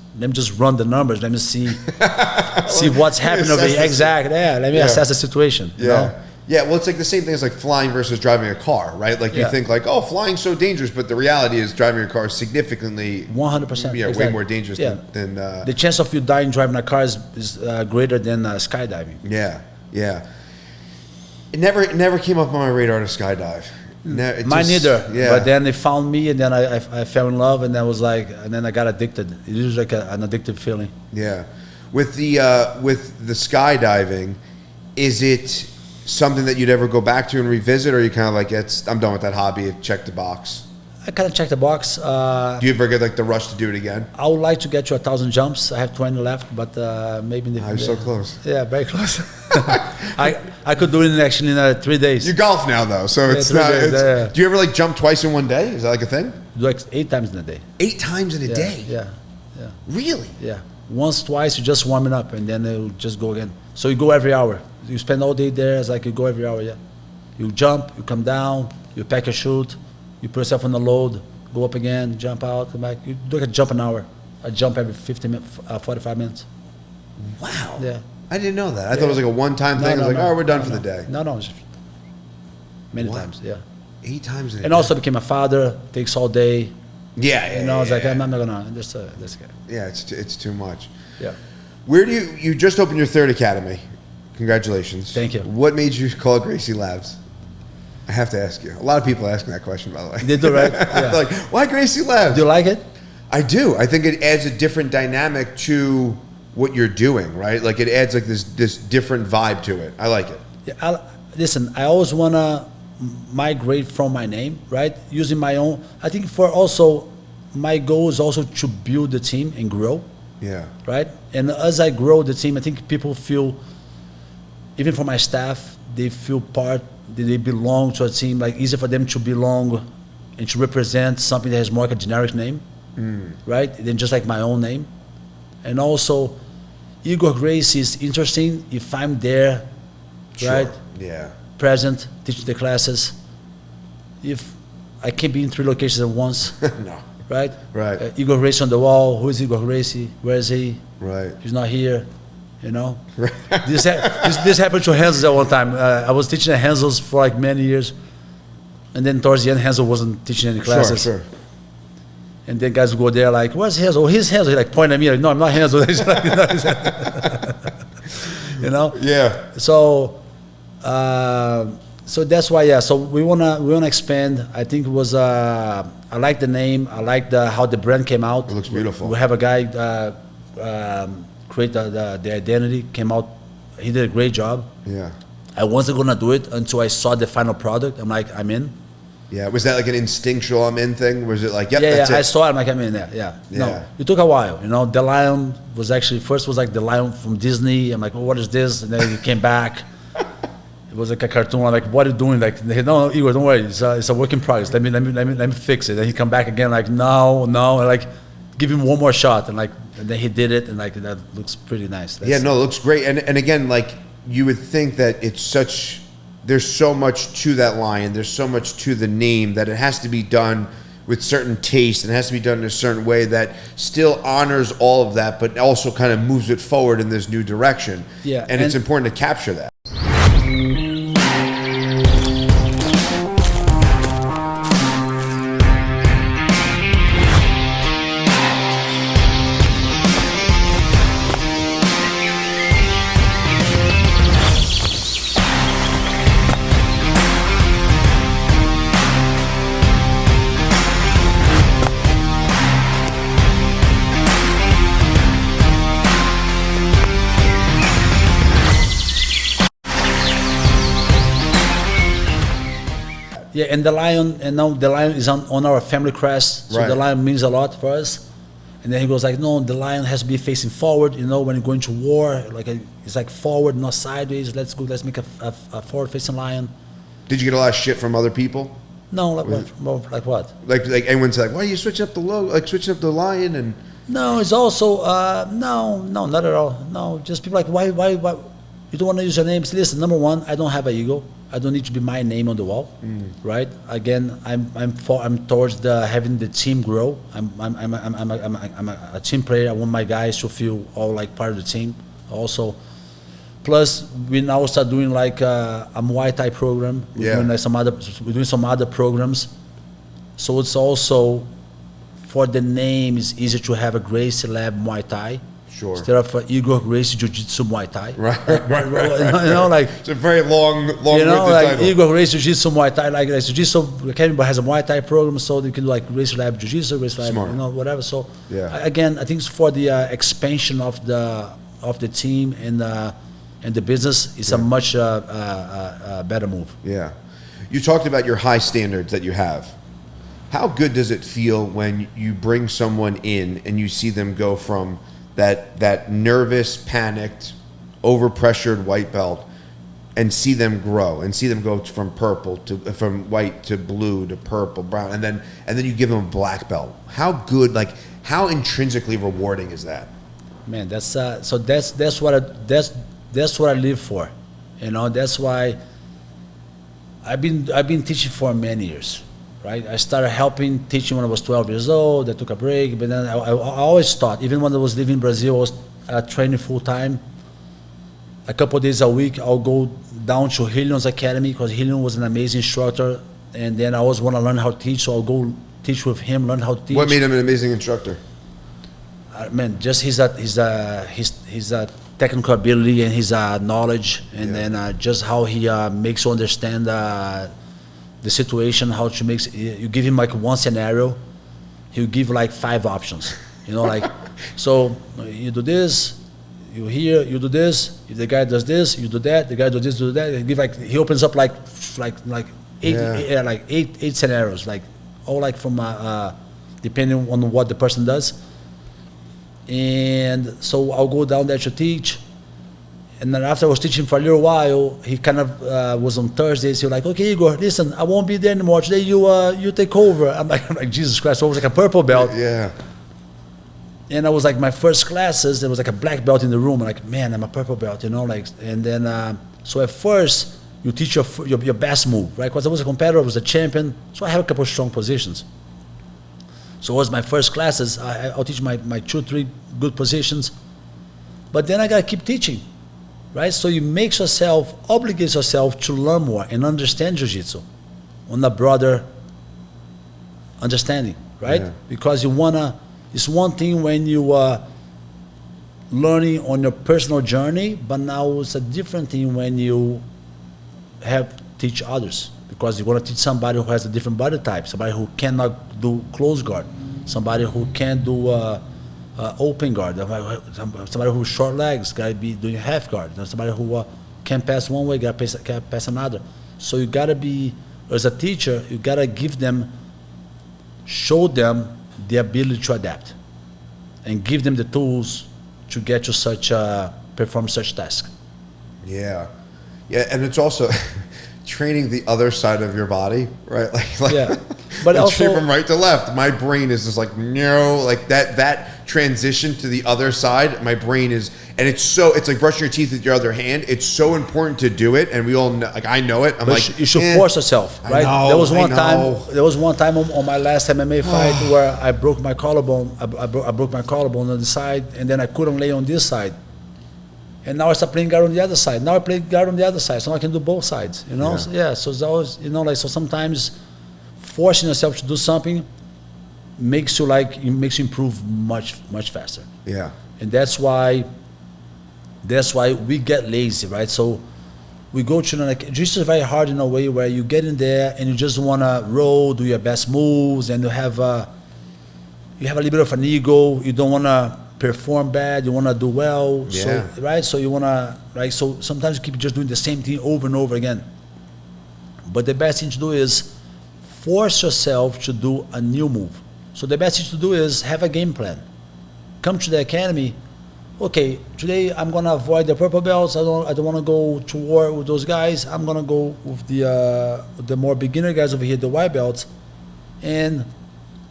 run the numbers. Let me see what's happening over here. Exactly. Yeah. Let me assess the situation. You know? Yeah, well, it's like the same thing as like flying versus driving a car, right? Like you think like, flying's so dangerous, but the reality is driving a car is significantly 100%. Yeah, way more dangerous than the chance of you dying driving a car is greater than skydiving. Yeah. It never came up on my radar to skydive. Mine neither. Yeah. But then they found me, and then I fell in love, and then I got addicted. It was like an addictive feeling. Yeah. With the skydiving, is it something that you'd ever go back to and revisit, or are you kind of like, I'm done with that hobby, check the box? I kind of checked the box. Do you ever get like the rush to do it again? I would like to get to 1,000 jumps. I have 20 left, but maybe in the I'm so close. Yeah, very close. I could do it actually in 3 days. You golf now though, so it's not. Do you ever like jump twice in one day? Is that like a thing? Do like 8 times in a day. 8 times in a day? Yeah. Really? Yeah. Once, twice, you just warming up, and then you just go again. So you go every hour. You spend all day there. It's like you go every hour. Yeah. You jump, you come down, you pack your chute, you put yourself on the load, go up again, jump out, come back. You do like a jump an hour. I jump every 45 minutes. Wow. Yeah. I didn't know that. I thought it was like a one-time thing. I was like, we're done for the day. No. Many times, yeah. 8 times in a day. And also became a father, takes all day. Yeah. You know, I was like, I'm not gonna, this guy. Yeah, it's too much. Yeah. Where do you just opened your 3rd academy. Congratulations. Thank you. What made you call it Gracie Labs? I have to ask you. A lot of people are asking that question, by the way. They do, right? Yeah. Like, why Gracie Labs? Do you like it? I do. I think it adds a different dynamic to what you're doing, right? Like it adds like this different vibe to it. I like it. Yeah, listen, I always want to migrate from my name, right? Using my own. I think my goal is also to build the team and grow. Yeah. Right? And as I grow the team, I think people feel, even for my staff, they feel they belong to a team, like easier for them to belong and to represent something that has more like a generic name, right? Than just like my own name. And also, Igor Gracie is interesting if I'm there, right? Yeah. Present, teaching the classes. If I can't be in 3 locations at once. No. Right? Right. Igor Gracie on the wall. Who is Igor Gracie? Where is he? Right. He's not here. You know? This happened to Hansel's at one time. I was teaching at Hansel's for like many years. And then towards the end, Hansel wasn't teaching any classes. Sure. And then guys go there like, where's Hazel? Oh, his Hazel. He like point at me like, no, I'm not Hazel. You know? Yeah. So, so that's why, yeah. So we wanna expand. I think it was. I like the name. I like how the brand came out. It looks beautiful. We have a guy create the identity. Came out. He did a great job. Yeah. I wasn't gonna do it until I saw the final product. I'm like, I'm in. Yeah. Was that like an instinctual I'm in thing? Was it like, yep, Yeah, that's yeah. it? I saw it. I'm like, I'm in there. Yeah. Yeah. No, it took a while. You know, the lion was actually first was like the lion from Disney. I'm like, well, what is this? And then he came back. It was like a cartoon. I'm like, what are you doing? Like, no, Igor, don't worry. It's a work in progress. Let me fix it. And he come back again. Like, no. And like, give him one more shot. And then he did it. And like, that looks pretty nice. Yeah, no, it looks great. And again, like, you would think that there's so much to that lion. There's so much to the name that it has to be done with certain taste and it has to be done in a certain way that still honors all of that, but also kind of moves it forward in this new direction. Yeah, and it's important to capture that. Yeah, and the lion, and now the lion is on our family crest, so Right. the lion means a lot for us. And then he goes like, no, the lion has to be facing forward. You know, when you're going to war, it's like forward, not sideways. Let's make a forward-facing lion. Did you get a lot of shit from other people? No, like what? Like anyone said, like, why are you switching up the logo, like switching up the lion and? No, it's also no, not at all. No, just people like why you don't want to use your name. Listen, number one, I don't have an ego. I don't need to be my name on the wall, right? Again, I'm towards having the team grow. I'm a team player. I want my guys to feel all like part of the team. Also, plus we now start doing like a Muay Thai program. We're doing like some other programs. So it's also for the name, it's easier to have a Gracie Lab Muay Thai. Sure. Instead of Igor Gracie Jiu-Jitsu Muay Thai. Right. You know, like it's a very long you know, like title. Igor Gracie Jiu-Jitsu Muay Thai, like Jiu-Jitsu Academy has a Muay Thai program, so they can do like Gracie Lab Jiu-Jitsu, Gracie Lab, Smart. you know, whatever. So Yeah. again, I think it's for the expansion of the team and the business. It's a much better move. Yeah. You talked about your high standards that you have. How good does it feel when you bring someone in and you see them go from that nervous, panicked, overpressured white belt and see them grow and see them go from from white to blue to purple, brown, and then you give them a black belt? How good, like how intrinsically rewarding is that? Man, that's what I live for. You know, that's why I've been teaching for many years. Right, I started teaching when I was 12 years old. I took a break, but then I always taught. Even when I was living in Brazil, I was training full time. A couple of days a week, I'll go down to Hillion's Academy because Hillion was an amazing instructor, and then I always want to learn how to teach, so I'll go teach with him, learn how to teach. What made him an amazing instructor? Man, just his technical ability and his knowledge, and then just how he makes you understand the situation, how to make you give him like one scenario, he'll give like 5 options. You know, like so you do this, you here, you do this. If the guy does this, you do that. The guy does this, do that. He opens up like eight scenarios, like all like from depending on what the person does. And so I'll go down there to teach. And then after I was teaching for a little while, he kind of was on Thursdays. He was like, "Okay, Igor, listen, I won't be there anymore. Today you take over." I'm like, Jesus Christ! So I was like a purple belt. Yeah. And I was like, my first classes, there was like a black belt in the room. I'm like, man, I'm a purple belt, you know, like. And then so at first you teach your best move, right? Because I was a competitor, I was a champion, so I have a couple of strong positions. So it was my first classes. I'll teach my 2-3 good positions, but then I gotta keep teaching. Right, so you obligate yourself to learn more and understand jiu-jitsu on a broader understanding, right? Yeah. Because you wanna. It's one thing when you are learning on your personal journey, but now it's a different thing when you have teach others, because you're gonna teach somebody who has a different body type, somebody who cannot do close guard, somebody who can't do open guard, somebody who's short legs gotta be doing half guard, somebody who can pass one way gotta pass another. So you gotta be, as a teacher, you gotta give them, show them the ability to adapt, and give them the tools to get to such perform such task. Yeah, and it's also training the other side of your body, right? Like Yeah, but also from right to left. My brain is just like, no, like that transition to the other side. My brain is, and it's like brushing your teeth with your other hand. It's so important to do it, and we all know, like I know it. I'm but like, you should force yourself, right? There was one time on my last MMA fight where I broke my collarbone. I broke my collarbone on the side, and then I couldn't lay on this side. And now I start playing guard on the other side. Now I play guard on the other side, so I can do both sides. You know, so it's always, so sometimes forcing yourself to do something makes you improve much faster. Yeah. And that's why we get lazy, right? So we go to jiu-jitsu is very hard in a way where you get in there and you just wanna roll, do your best moves, and you have a little bit of an ego. You don't wanna perform bad, you want to do well, yeah. So, right? So you want to, right? So sometimes you keep just doing the same thing over and over again. But the best thing to do is force yourself to do a new move. So the best thing to do is have a game plan. Come to the academy. Okay, today I'm gonna avoid the purple belts. I don't want to go to war with those guys. I'm gonna go with the more beginner guys over here, the white belts. And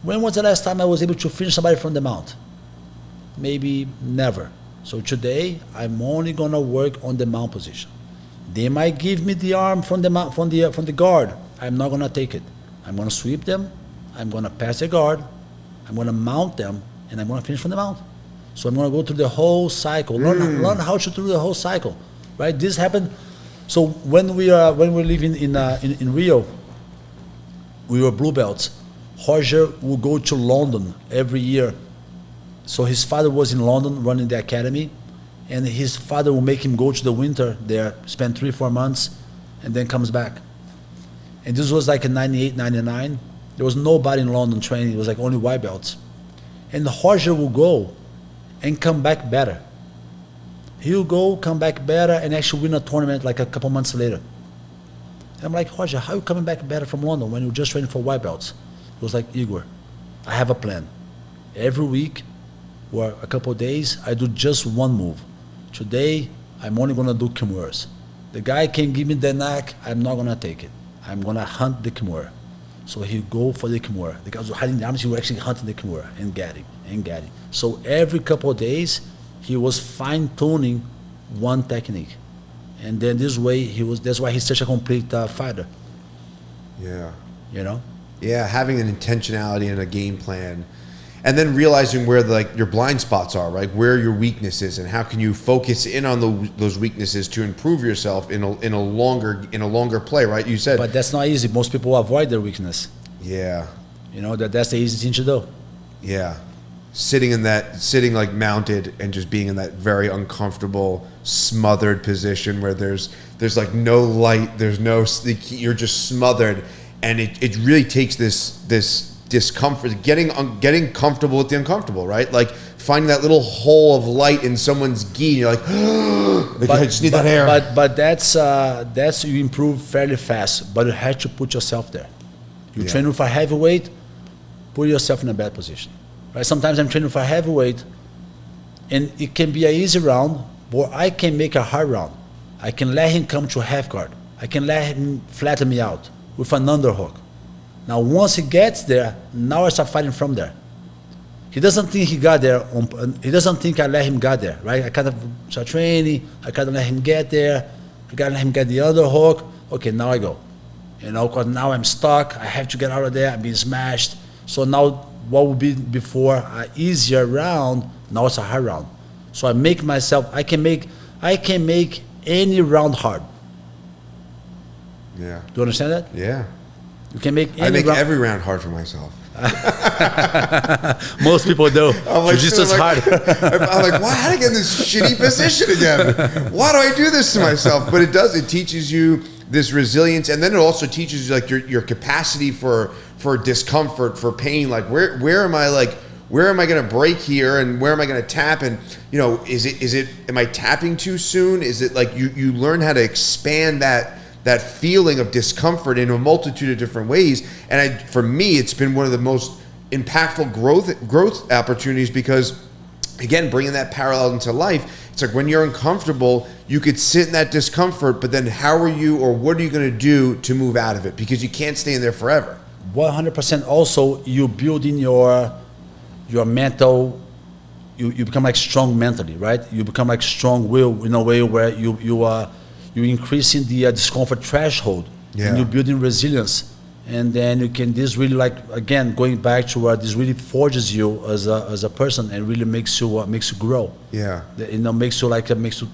when was the last time I was able to finish somebody from the mount? Maybe never. So today I'm only gonna work on the mount position. They might give me the arm from the mount, from the guard. I'm not gonna take it. I'm gonna sweep them. I'm gonna pass the guard. I'm gonna mount them, and I'm gonna finish from the mount. So I'm gonna go through the whole cycle. Learn how to do the whole cycle, right? This happened. So when we were living in Rio, we were blue belts. Roger would go to London every year. So his father was in London running the academy, and his father will make him go to the winter there, spend 3-4 months, and then comes back. And this was like in 98, 99. There was nobody in London training. It was like only white belts. And Roger will go and come back better. He'll go, come back better, and actually win a tournament like a couple months later. And I'm like, Roger, how are you coming back better from London when you're just training for white belts? He was like, Igor, I have a plan. Every week, or a couple of days, I do just one move. Today, I'm only gonna do kimuras. The guy can give me the neck, I'm not gonna take it. I'm gonna hunt the kimura. So he'll go for the kimura. The guys were hiding the arms, he was actually hunting the kimura and get him. So every couple of days, he was fine-tuning one technique. And then this way, that's why he's such a complete fighter. Yeah. You know? Yeah, having an intentionality and a game plan. And then realizing where your blind spots are, right? Where your weakness is, and how can you focus in on those weaknesses to improve yourself in a longer play, right? You said, but that's not easy. Most people avoid their weakness. Yeah, you know that's the easy thing to do. Yeah, sitting like mounted and just being in that very uncomfortable, smothered position where there's like no light, you're just smothered, and it really takes this discomfort, getting comfortable with the uncomfortable, right? Like finding that little hole of light in someone's gi. You're like, I just need that air. But that's you improve fairly fast. But you have to put yourself there. You train with a heavyweight, put yourself in a bad position, right? Sometimes I'm training for a heavyweight, and it can be an easy round, or I can make a hard round. I can let him come to half guard. I can let him flatten me out with an underhook. Now, once he gets there, now I start fighting from there. He doesn't think he got there. He doesn't think I let him get there, right? I kind of start training. I kind of let him get there. I got to let him get the other hook. Okay, now I go. You know, because now I'm stuck. I have to get out of there. I'm being smashed. So now, what would be before an easier round, now it's a hard round. So I make myself. I can make any round hard. Yeah. Do you understand that? Yeah. You can make. I make every round hard for myself. Most people do. Jiu-Jitsu is hard. I'm like, why? How did I get in this shitty position again? Why do I do this to myself? But it does. It teaches you this resilience, and then it also teaches you like your capacity for discomfort, for pain. Like where am I going to break here, and where am I going to tap? And am I tapping too soon? Is it like you learn how to expand that feeling of discomfort in a multitude of different ways. And for me, it's been one of the most impactful growth opportunities because, again, bringing that parallel into life, it's like when you're uncomfortable, you could sit in that discomfort, but then how are you or what are you going to do to move out of it? Because you can't stay in there forever. 100%. Also, you build in your mental, you become like strong mentally, right? You become like strong will in a way where you're increasing the discomfort threshold, and you're building resilience, and then you can. This really, like, again, going back to where this really forges you as a person and really makes you grow. Yeah, makes you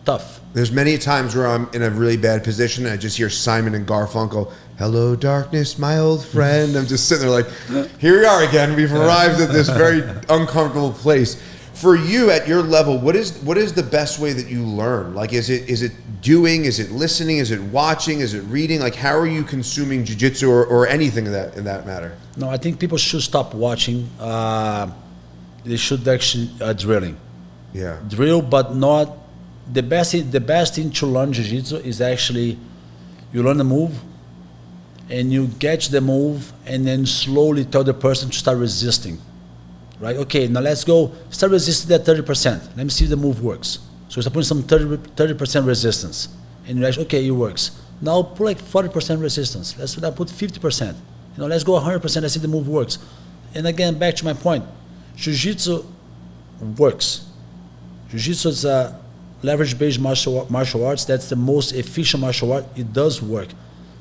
tough. There's many times where I'm in a really bad position and I just hear Simon and Garfunkel, "Hello, darkness, my old friend." I'm just sitting there like, here we are again. We've arrived at this very uncomfortable place. For you at your level, what is the best way that you learn? Like, is it doing? Is it listening? Is it watching? Is it reading? Like, how are you consuming jiu-jitsu or anything in that matter? No, I think people should stop watching. They should actually drilling. Yeah. Drill, but not the best thing to learn jiu-jitsu is actually you learn the move and you get the move and then slowly tell the person to start resisting. Right? Okay, now let's go. Start resisting that 30%. Let me see if the move works. So start putting some 30% resistance. And you're like, okay, it works. Now put like 40% resistance. Let's put 50%. Let's go 100%. Let's see if the move works. And again, back to my point. Jiu-Jitsu works. Jiu-Jitsu is a leverage-based martial arts. That's the most efficient martial art. It does work.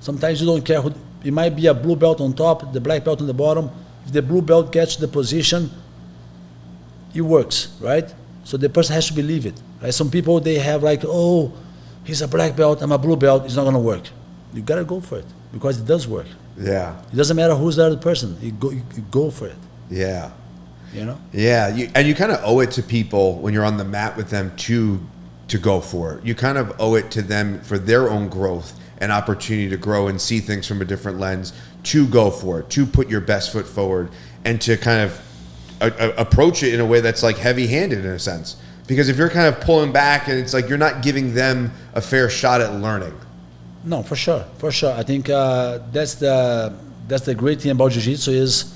Sometimes you don't care who. It might be a blue belt on top, the black belt on the bottom. If the blue belt gets the position, it works, right? So the person has to believe it, right? Some people, they have like, oh, he's a black belt, I'm a blue belt, it's not gonna work. You gotta go for it because it does work. Yeah. It doesn't matter who's the other person, you go for it. Yeah. Yeah, and you kind of owe it to people when you're on the mat with them to go for it. You kind of owe it to them for their own growth and opportunity to grow and see things from a different lens, to go for it, to put your best foot forward, and to kind of approach it in a way that's like heavy-handed in a sense. Because if you're kind of pulling back and it's like you're not giving them a fair shot at learning. No, for sure. I think that's the great thing about jiu-jitsu is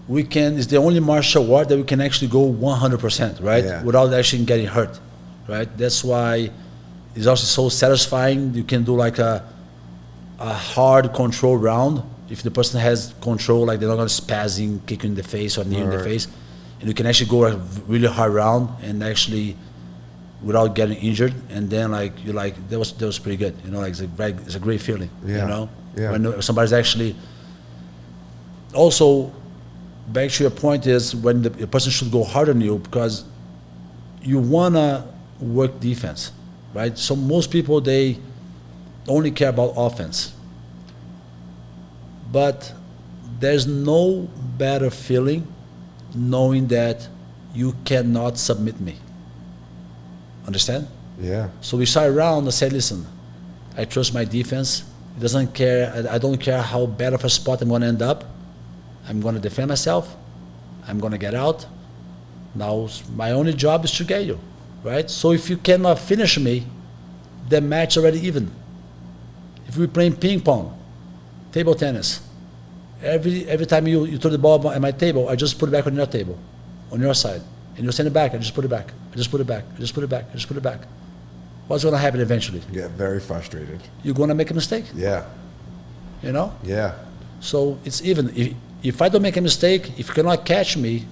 it's the only martial art that we can actually go 100%, right? Yeah. Without actually getting hurt, right? That's why it's also so satisfying. You can do like a hard control round. If the person has control, like they're not going to spazzing, kick you in the face or knee in the face, and you can actually go a really hard round and actually without getting injured, and then like you're like that was pretty good, like it's a great feeling, Yeah. when somebody's actually. Also, back to your point is when the person should go hard on you because you wanna work defense, right? So most people, they only care about offense. But there's no better feeling knowing that you cannot submit me. Understand? Yeah. So we started around and said, listen, I trust my defense. It doesn't care. I don't care how bad of a spot I'm going to end up. I'm going to defend myself. I'm going to get out. Now, my only job is to get you, right? So if you cannot finish me, the match already even. If we're playing ping pong, table tennis, every time you throw the ball at my table, I just put it back on your table, on your side. And you send it back, I just put it back. I just put it back. I just put it back. I just put it back. What's going to happen eventually? You get very frustrated. You're going to make a mistake. Yeah. Yeah. So it's even. If I don't make a mistake, if you cannot catch me,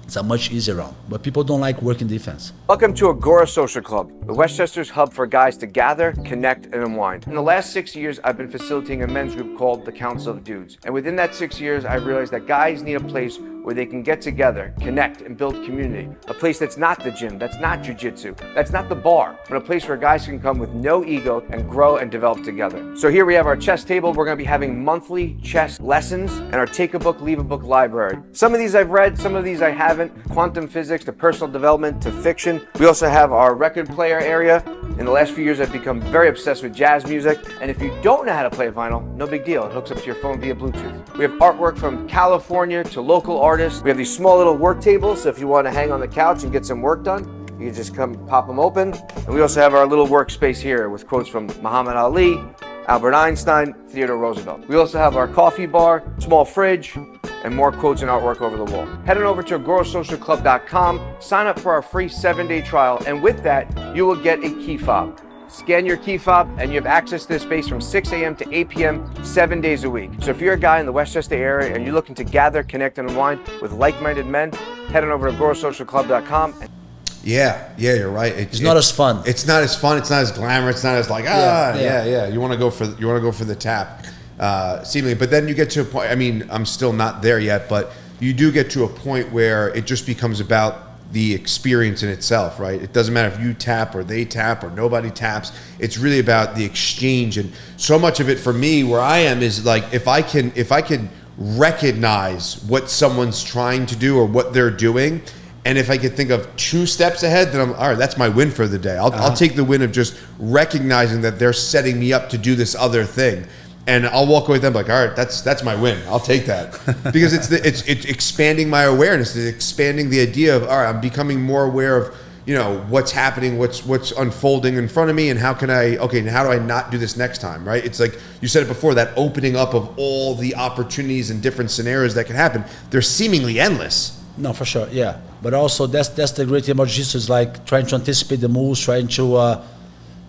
it's a much easier round. But people don't like working defense. Welcome to Agora Social Club, the Westchester's hub for guys to gather, connect, and unwind. In the last 6 years, I've been facilitating a men's group called the Council of Dudes. And within that 6 years, I realized that guys need a place where they can get together, connect, and build community. A place that's not the gym, that's not jiu-jitsu, that's not the bar, but a place where guys can come with no ego and grow and develop together. So here we have our chess table. We're gonna be having monthly chess lessons and our take a book, leave a book library. Some of these I've read, some of these I haven't. Quantum physics to personal development to fiction. We also have our record player area. In the last few years, I've become very obsessed with jazz music. And if you don't know how to play vinyl, no big deal. It hooks up to your phone via Bluetooth. We have artwork from California to local artists. We have these small little work tables. So if you want to hang on the couch and get some work done, you can just come pop them open. And we also have our little workspace here with quotes from Muhammad Ali, Albert Einstein, Theodore Roosevelt. We also have our coffee bar, small fridge, and more quotes and artwork over the wall. Head on over to agorasocialclub.com, sign up for our free 7-day trial, and with that, you will get a key fob. Scan your key fob, and you have access to this space from 6 a.m. to 8 p.m., 7 days a week. So if you're a guy in the Westchester area and you're looking to gather, connect, and unwind with like-minded men, head on over to agorasocialclub.com. Yeah, you're right. It's not as fun. It's not as fun. It's not as glamorous. It's not as like You want to go for the tap, seemingly. But then you get to a point. I mean, I'm still not there yet, but you do get to a point where it just becomes about the experience in itself, right? It doesn't matter if you tap or they tap or nobody taps. It's really about the exchange, and so much of it for me, where I am, is like if I can recognize what someone's trying to do or what they're doing. And if I could think of 2 steps ahead, then I'm all right. That's my win for the day. I'll take the win of just recognizing that they're setting me up to do this other thing, and I'll walk away with them like, all right, that's my win. I'll take that because it's expanding my awareness. It's expanding the idea of all right, I'm becoming more aware of what's happening, what's unfolding in front of me, and how do I not do this next time, right? It's like you said it before, that opening up of all the opportunities and different scenarios that can happen. They're seemingly endless. No, for sure, yeah. But also, that's the great thing about jiu-jitsu, is like trying to anticipate the moves, trying to,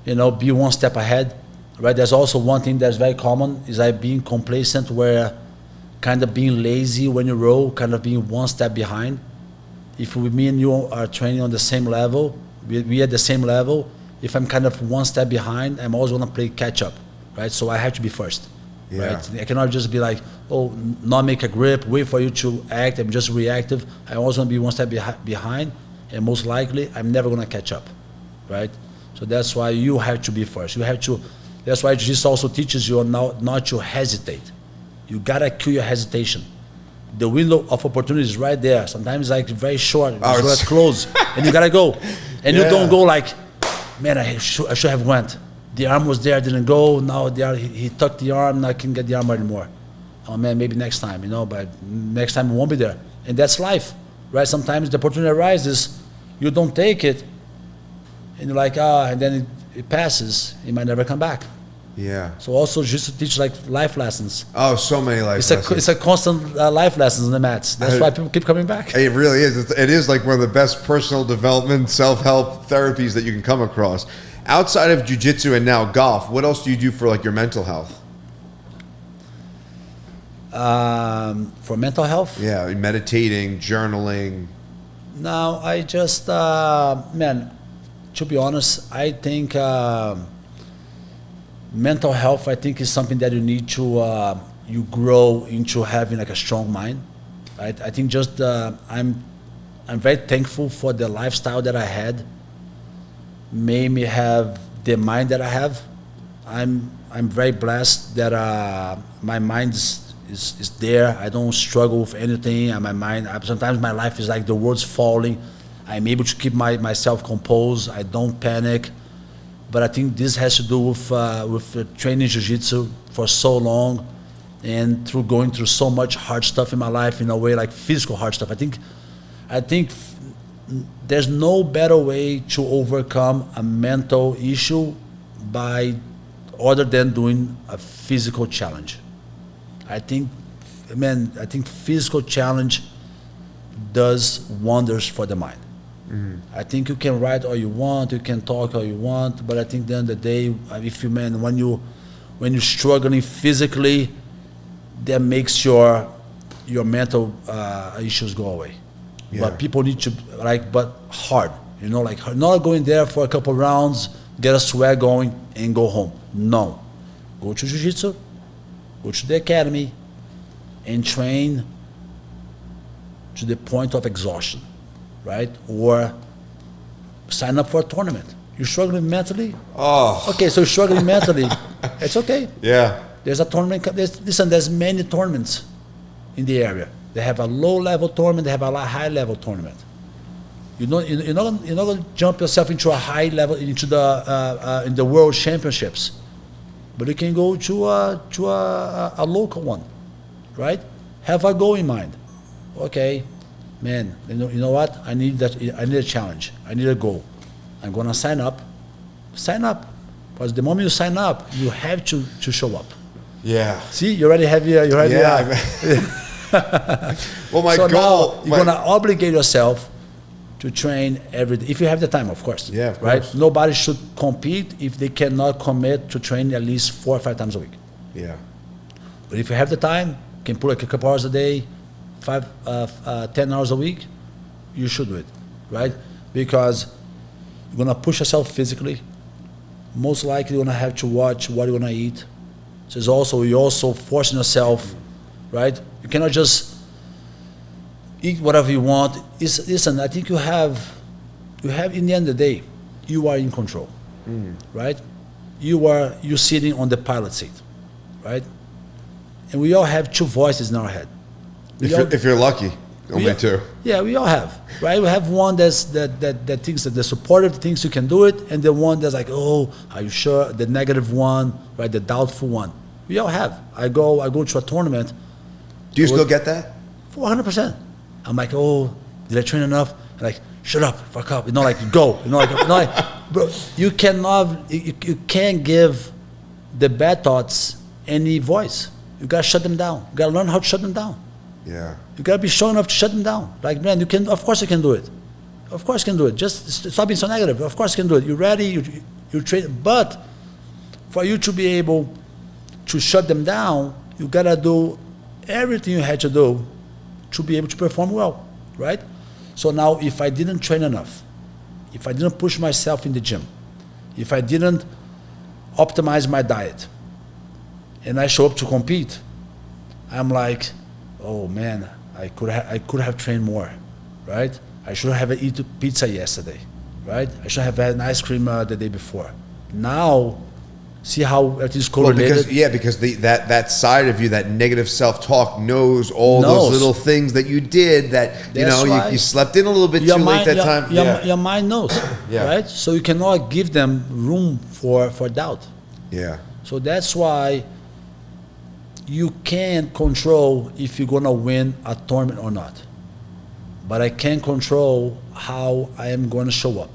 be one step ahead, right? There's also one thing that's very common, is like being complacent, where kind of being lazy when you roll, kind of being one step behind. If me and you are training on the same level, we at the same level, if I'm kind of one step behind, I'm always going to play catch up, right? So I have to be first. Yeah. Right? I cannot just be like, not make a grip, wait for you to act. I'm just reactive. I always want to be one step behind, and most likely I'm never going to catch up, right? So that's why you have to be first. You have to. That's why jiu-jitsu also teaches you not to hesitate. You gotta kill your hesitation. The window of opportunity is right there. Sometimes like very short, it's close, and you gotta go. And you don't go like, man, I should have went. The arm was there, didn't go. Now he tucked the arm. Now I can't get the arm anymore. Oh man, maybe next time, but next time it won't be there. And that's life, right? Sometimes the opportunity arises, you don't take it, and you're like, and then it passes. It might never come back. Yeah. So also jiu-jitsu teach like life lessons. Oh, so many life lessons. It's a constant life lessons on the mats. That's why people keep coming back. It really is. It is like one of the best personal development, self-help therapies that you can come across. Outside of jiu-jitsu and now golf, what else do you do for like your mental health? For mental health? Yeah, meditating, journaling. No, I just, to be honest, I think mental health, I think, is something that you need to, you grow into having like a strong mind. Right? I think just, I'm very thankful for the lifestyle that I had. Made me have the mind that I have. I'm very blessed that my mind is there. I don't struggle with anything. And my mind, sometimes my life is like the world's falling. I'm able to keep myself composed. I don't panic. But I think this has to do with training jiu-jitsu for so long, and through going through so much hard stuff in my life, in a way like physical hard stuff. I think there's no better way to overcome a mental issue other than doing a physical challenge. I think physical challenge does wonders for the mind. Mm-hmm. I think you can write all you want, you can talk all you want, but I think at the end of the day, when you're struggling physically, that makes your mental issues go away. Yeah. But people need to but hard, not going there for a couple rounds, get a sweat going, and go home. No, go to jiu-jitsu, go to the academy, and train to the point of exhaustion, right? Or sign up for a tournament. You're struggling mentally? Oh. Okay, so you're struggling mentally. It's okay. Yeah. There's a tournament. There's many tournaments in the area. They have a low-level tournament. They have a high-level tournament. You're not going to jump yourself into a high level into in the world championships, but you can go to a local one, right? Have a goal in mind. Okay, man. You know what? I need a challenge. I need a goal. I'm gonna sign up. Sign up, because the moment you sign up, you have to show up. Yeah. See, you already have your. Well, my so goal. Now you're gonna obligate yourself to train every day, if you have the time, of course. Yeah, of right. course. Nobody should compete if they cannot commit to train at least 4 or 5 times a week. Yeah. But if you have the time, you can put like a couple hours a day, 10 hours a week, you should do it, right? Because you're gonna push yourself physically. Most likely, you're gonna have to watch what you're gonna eat. So you're also forcing yourself, right? You cannot just eat whatever you want. Listen, I think you have in the end of the day, you are in control, right? You're sitting on the pilot seat, right? And we all have 2 voices in our head. If you're lucky, only 2. Yeah, we all have, right? We have one that thinks that the supportive thinks you can do it, and the one that's like, oh, are you sure? The negative one, right? The doubtful one. We all have. I go to a tournament. Do you still get that? 400%. I'm like, oh, did I train enough? I'm like, shut up, fuck up. Go. Bro, you can't give the bad thoughts any voice. You gotta shut them down. You gotta learn how to shut them down. Yeah. You gotta be strong enough to shut them down. Like, man, of course you can do it. Of course you can do it. Just stop being so negative. Of course you can do it. You're ready, you train. But for you to be able to shut them down, you gotta do everything you had to do to be able to perform well, right? So now, if I didn't train enough, if I didn't push myself in the gym, if I didn't optimize my diet, and I show up to compete, I'm like, oh man, I could have trained more, right? I should have eaten pizza yesterday, right? I should have had an ice cream the day before. Now, see how it is correlated? Because that side of you, that negative self-talk, knows all those little things that you did that, you slept in a little bit too late that time. Your mind knows, right? So you cannot give them room for doubt. Yeah. So that's why you can't control if you're gonna win a tournament or not. But I can control how I am gonna show up.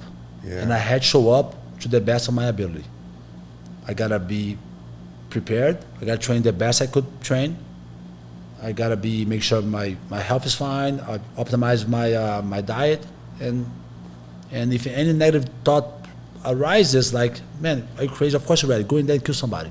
Yeah. And I had to show up to the best of my ability. I gotta be prepared. I gotta train the best I could train. I gotta make sure my health is fine. I optimize my diet, and if any negative thought arises, like, man, are you crazy? Of course you're ready. Go in there and kill somebody,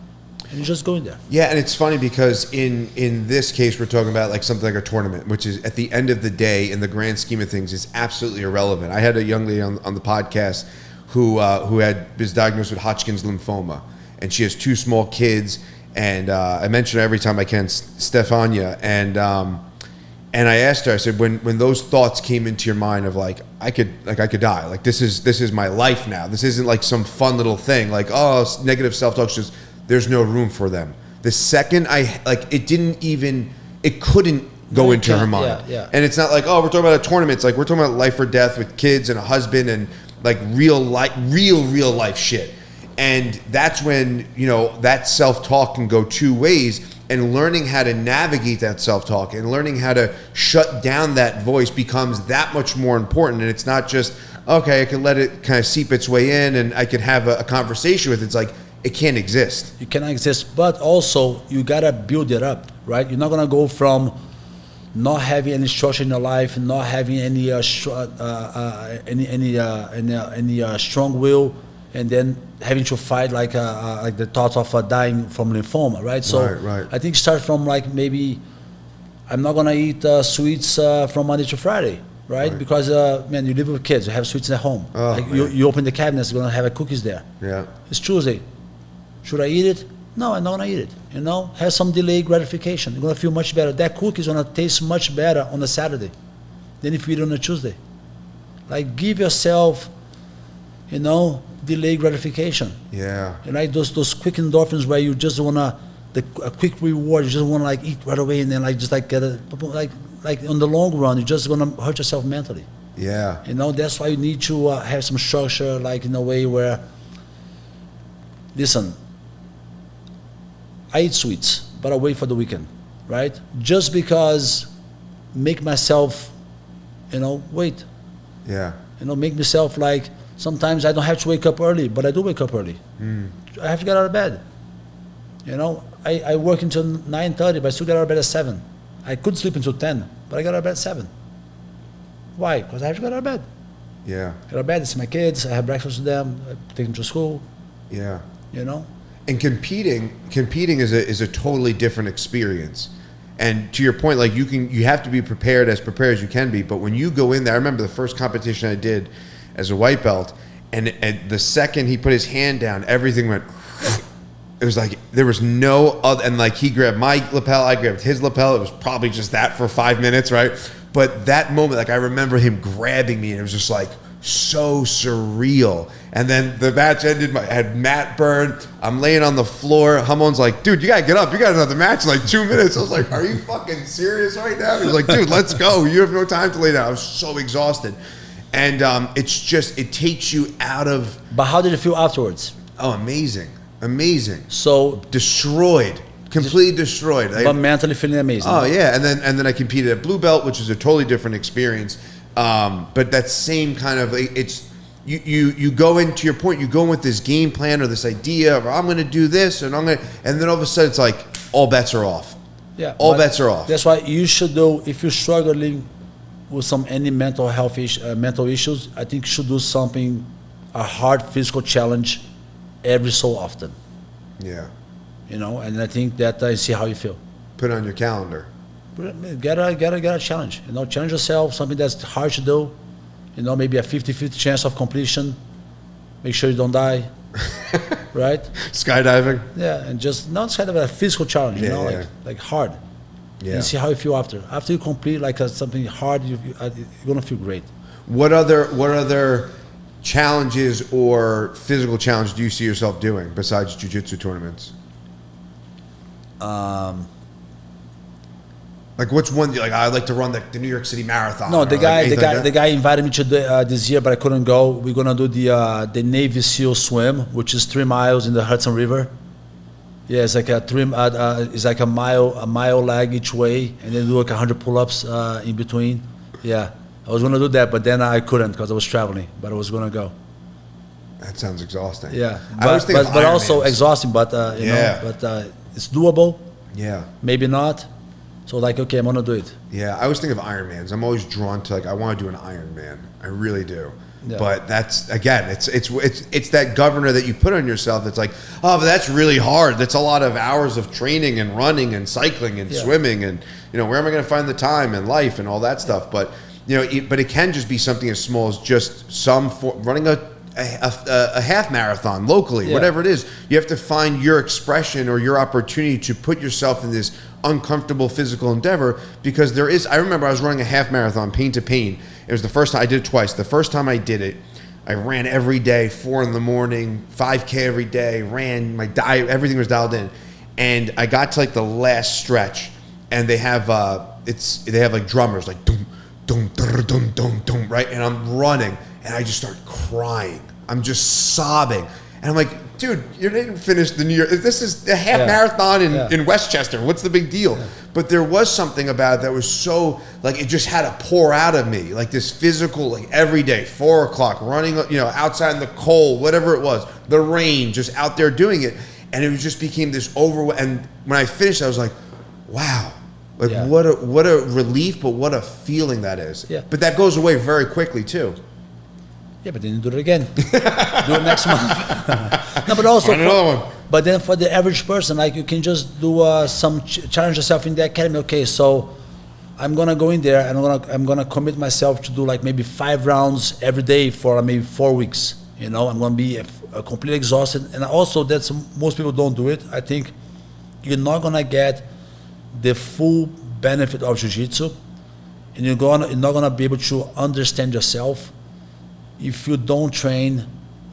and you just go in there. Yeah, and it's funny because in this case we're talking about like something like a tournament, which is at the end of the day, in the grand scheme of things, is absolutely irrelevant. I had a young lady on the podcast who was diagnosed with Hodgkin's lymphoma. And she has 2 small kids, and I mention her every time I can, Stefania. And I asked her, I said, when those thoughts came into your mind of I could die, like this is my life now. This isn't like some fun little thing, like, oh, negative self-talk. Just there's no room for them. The second it couldn't go into her mind. Yeah. And it's not like, oh, we're talking about a tournament. It's like we're talking about life or death with kids and a husband and like real life shit. And that's when, that self-talk can go 2 ways, and learning how to navigate that self-talk and learning how to shut down that voice becomes that much more important. And it's not just, okay, I can let it kind of seep its way in and I can have a conversation with it. It's like, it can't exist. You cannot exist, but also you gotta build it up, right? You're not gonna go from not having any structure in your life, not having any strong will, and then having to fight like the thoughts of dying from lymphoma, right? So right. I think start from like, maybe I'm not gonna eat sweets from Monday to Friday, right? Because man, you live with kids, you have sweets at home. Oh, like you open the cabinets, you're gonna have cookies there. Yeah. It's Tuesday. Should I eat it? No, I'm not gonna eat it. Have some delayed gratification. You're gonna feel much better. That cookie is gonna taste much better on a Saturday. then if you eat on a Tuesday. Like, give yourself, delay gratification. Yeah. Like those quick endorphins where you just wanna a quick reward. You just wanna like eat right away and then like just like get a like on the long run, you're just gonna hurt yourself mentally. Yeah. That's why you need to have some structure, like in a way where, listen, I eat sweets, but I wait for the weekend, right? Just because make myself, wait. Yeah. Make myself like, sometimes I don't have to wake up early, but I do wake up early. I have to get out of bed. I work until 9:30, but I still get out of bed at 7. I could sleep until 10, but I get out of bed at 7. Why? Because I have to get out of bed. Yeah. Get out of bed, I see my kids, I have breakfast with them, I take them to school. Yeah. And competing is a totally different experience. And to your point, like you have to be prepared as you can be. But when you go in there, I remember the first competition I did as a white belt, and the second he put his hand down, everything went. It was like there was no other, and like he grabbed my lapel, I grabbed his lapel. It was probably just that for 5 minutes, right? But that moment, like I remember him grabbing me, and it was just like so surreal. And then the match ended. I had mat burn. I'm laying on the floor. Hamon's like, dude, you gotta get up. You got another match in like 2 minutes. I was like, are you fucking serious right now? He was like, dude, let's go. You have no time to lay down. I was so exhausted. And it takes you out of. But how did it feel afterwards? Oh, amazing. So destroyed, completely destroyed. But mentally feeling amazing. Oh yeah, and then I competed at blue belt, which is a totally different experience. But that same kind of it's you go into your point. You go in with this game plan or this idea of I'm going to do this and then all of a sudden it's like all bets are off. Yeah, all bets are off. That's why you should do, if you're struggling with any mental health mental issues, I think you should do something, a hard physical challenge every so often. Yeah. And I think that I see how you feel. Put it on your calendar. Get a challenge. Challenge yourself, something that's hard to do. Maybe a 50-50 chance of completion. Make sure you don't die. Right? Skydiving. Yeah, and just not skydiving, a physical challenge, like hard. Yeah. And see how you feel after. After you complete like something hard, you're gonna feel great. What other challenges or physical challenges do you see yourself doing besides jiu-jitsu tournaments? Like what's one like I'd like to run the New York City Marathon? No, the guy invited me to this year, but I couldn't go. We're gonna do the Navy SEAL swim, which is 3 miles in the Hudson River. Yeah, it's like a mile leg each way, and then do like 100 pull-ups in between. Yeah, I was gonna do that, but then I couldn't because I was traveling. But I was gonna go. That sounds exhausting. Yeah, but also exhausting. But it's doable. Yeah, maybe not. So like, okay, I'm gonna do it. Yeah, I always think of Ironmans. I'm always drawn to I want to do an Ironman. I really do. Yeah. But that's again, it's that governor that you put on yourself. That's like, oh, but that's really hard. That's a lot of hours of training and running and cycling and swimming and where am I going to find the time and life and all that stuff. But but it can just be something as small as just running a half marathon locally, whatever it is. You have to find your expression or your opportunity to put yourself in this uncomfortable physical endeavor, because I remember I was running a half marathon, Pain to Pain. It was the first time I did it twice. The first time I did it, I ran every day, 4 a.m, 5K every day, ran my diet, everything was dialed in. And I got to like the last stretch, and they have like drummers like dum dum dum dum dum, right? And I'm running, and I just start crying. I'm just sobbing, and I'm like, dude, you didn't finish the New York. This is a half marathon in Westchester. What's the big deal? Yeah. But there was something about it that was so like it just had to pour out of me, like this physical, like every day, 4 o'clock, running, outside in the cold, whatever it was, the rain, just out there doing it, and it just became this And when I finished, I was like, wow, like what a relief, but what a feeling that is. Yeah. But that goes away very quickly too. Yeah, but then you do it again. Do it next month. No, but also, another one. But then for the average person, like you can just do challenge yourself in the academy. Okay, so I'm gonna go in there and I'm gonna commit myself to do like maybe 5 rounds every day for maybe 4 weeks. I'm gonna be completely exhausted, and also most people don't do it. I think you're not gonna get the full benefit of jiu-jitsu And you're not gonna be able to understand yourself if you don't train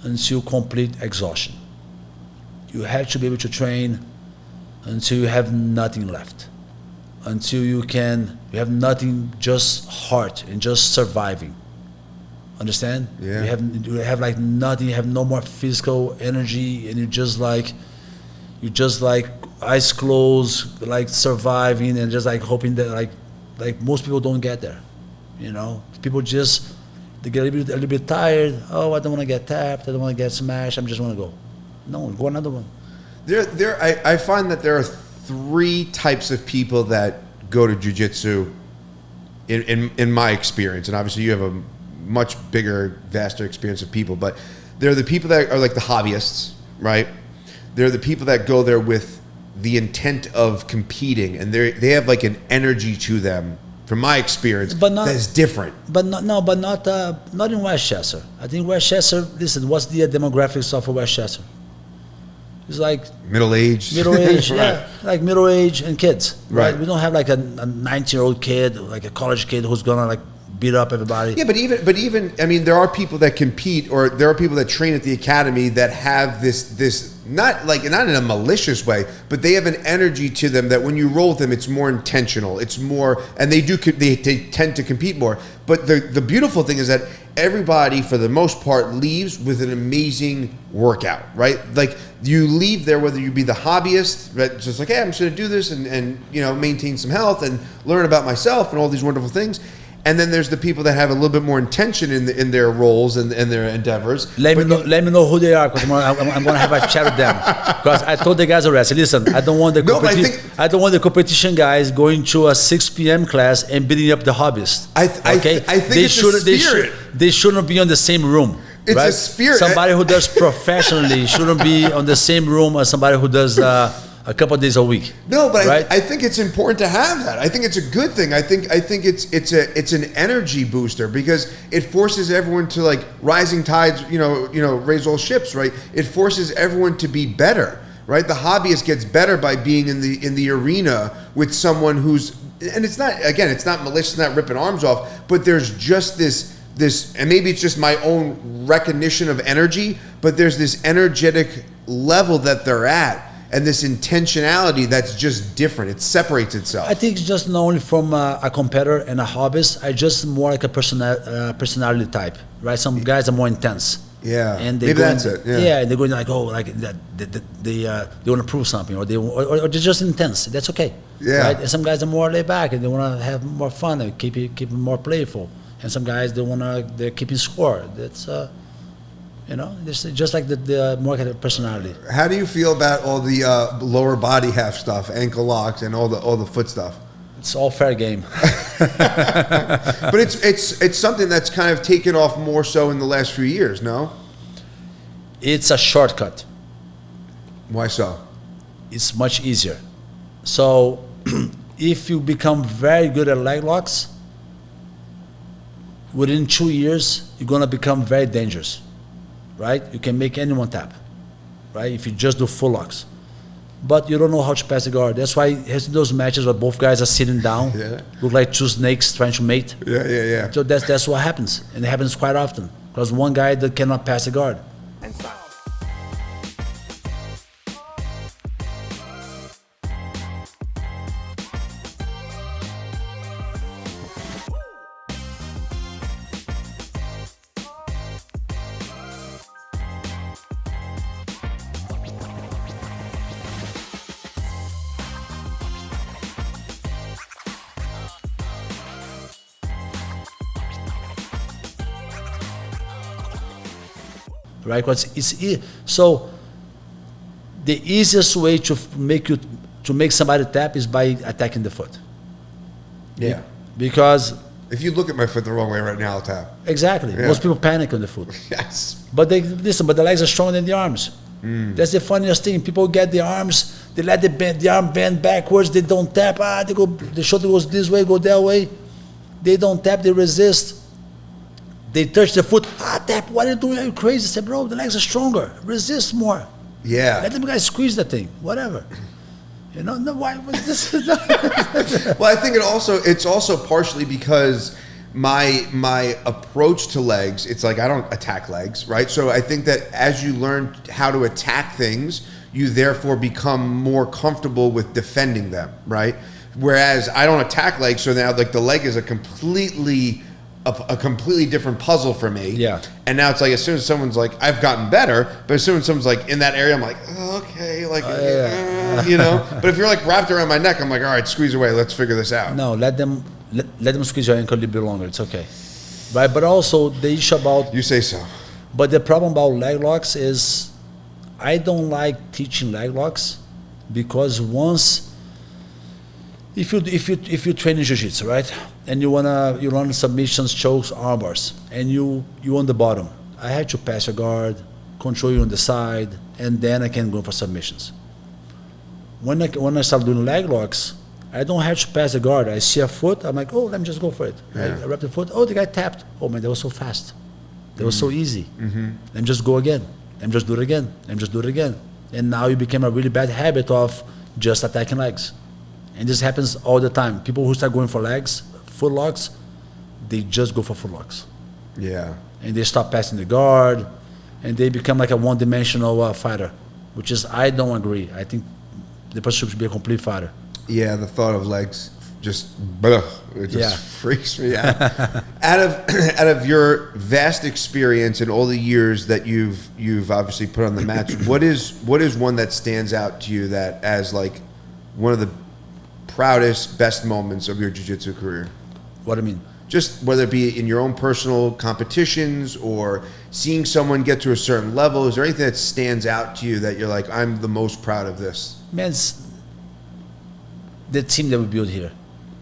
until complete exhaustion. You have to be able to train until you have nothing left, until you have nothing, just heart and just surviving. Understand? Yeah. You have like nothing. You have no more physical energy, and you're just like eyes closed, like surviving, and just like hoping that like most people don't get there. You know, people just they get a little bit tired. Oh, I don't want to get tapped. I don't want to get smashed. I just want to go. No, go another one. I find that there are 3 types of people that go to jiu-jitsu in my experience, and obviously you have a much bigger, vaster experience of people, but there are the people that are like the hobbyists, right? There are the people that go there with the intent of competing, and they have like an energy to them, from my experience, that's different. But not in Westchester. I think Westchester. Listen, what's the demographics of Westchester? It's like middle age, right. Yeah, like middle age and kids, right? Right. We don't have like a 19-year-old kid, like a college kid who's gonna like beat up everybody. Yeah, but even I mean, there are people that compete, or there are people that train at the academy that have this not in a malicious way, but they have an energy to them that when you roll with them, it's more intentional. It's more, and they tend to compete more. But the beautiful thing is that everybody, for the most part, leaves with an amazing workout, right? Like you leave there, whether you be the hobbyist, right? Just like, hey, I'm just going to do this and maintain some health and learn about myself and all these wonderful things. And then there's the people that have a little bit more intention in their roles and their endeavors. Let me know who they are, because I'm going to have a chat with them. Because I told the guys already, listen, I don't want the competition guys going to a 6 p.m. class and beating up the hobbyists. I think it's a spirit. They shouldn't be on the same room. It's right? a spirit. Somebody who does professionally shouldn't be on the same room as somebody who does a couple of days a week. No, but right? I think it's important to have that. I think it's a good thing. I think it's an energy booster, because it forces everyone to, like, rising tides, raise all ships, right? It forces everyone to be better, right? The hobbyist gets better by being in the arena with someone who's, and it's not malicious, not ripping arms off, but there's just this, and maybe it's just my own recognition of energy, but there's this energetic level that they're at. And this intentionality that's just different. It separates itself. I think it's just not only from a competitor and a hobbyist. I just more like a personality type, right? Some guys are more intense. Yeah, and maybe that's it. Yeah, and they're going like, oh, like that. They want to prove something, or they're just intense. That's okay. Yeah. Right? And some guys are more laid back and they want to have more fun and keep it more playful. And some guys they're keeping score. That's it's just like the more kind of personality. How do you feel about all the lower body half stuff, ankle locks, and all the foot stuff? It's all fair game. But it's something that's kind of taken off more so in the last few years, no? It's a shortcut. Why so? It's much easier. So if you become very good at leg locks, within 2 years, you're going to become very dangerous. Right? You can make anyone tap, right? If you just do full locks. But you don't know how to pass the guard. That's why it has those matches where both guys are sitting down, look like two snakes trying to mate. Yeah. So that's what happens. And it happens quite often. Because one guy that cannot pass the guard. Right? So the easiest way to make somebody tap is by attacking the foot. Yeah. Because if you look at my foot the wrong way right now, I'll tap. Exactly. Yeah. Most people panic on the foot. Yes. But the legs are stronger than the arms. That's the funniest thing. People get the arms, they let the arm bend backwards, they don't tap. The shoulder goes this way, go that way. They don't tap, they resist. They touch the foot. Tap. What are you doing? Are you crazy? I said, bro, the legs are stronger. Resist more. Yeah. Let them guys squeeze the thing. Whatever. You know, no, why was this? Well, I think it's also partially because my approach to legs, it's like I don't attack legs, right? So I think that as you learn how to attack things, you therefore become more comfortable with defending them, right? Whereas I don't attack legs, so now like the leg is a completely different puzzle for me. Yeah. And now it's like as soon as someone's like, I've gotten better, but as soon as someone's like in that area, I'm like, oh, okay, like, you know. But if you're like wrapped around my neck, I'm like, all right, squeeze away, let's figure this out. No, let them squeeze your ankle a little bit longer. It's okay, right? But also the issue about You say so. But the problem about leg locks is I don't like teaching leg locks because once if you train in jiu-jitsu, right, and you learn submissions, chokes, arm bars, and you on the bottom, I had to pass your guard, control you on the side, and then I can go for submissions. When I start doing leg locks, I don't have to pass the guard. I see a foot, I'm like, oh, let me just go for it. Yeah. I wrap the foot. Oh, the guy tapped. Oh man, that was so fast. That was so easy. Let me just go again. Let me just do it again. Let me just do it again. And now you became a really bad habit of just attacking legs. And this happens all the time. People who start going for legs, foot locks, they just go for foot locks. Yeah. And they stop passing the guard, and they become like a one-dimensional fighter, which is, I don't agree. I think the person should be a complete fighter. Yeah, the thought of legs freaks me out. out of your vast experience and all the years that you've obviously put on the mats, what is one that stands out to you that as like one of the proudest, best moments of your jiu-jitsu career? What do you mean? Just whether it be in your own personal competitions or seeing someone get to a certain level, is there anything that stands out to you that you're like, I'm the most proud of this? Man, it's the team that we built here.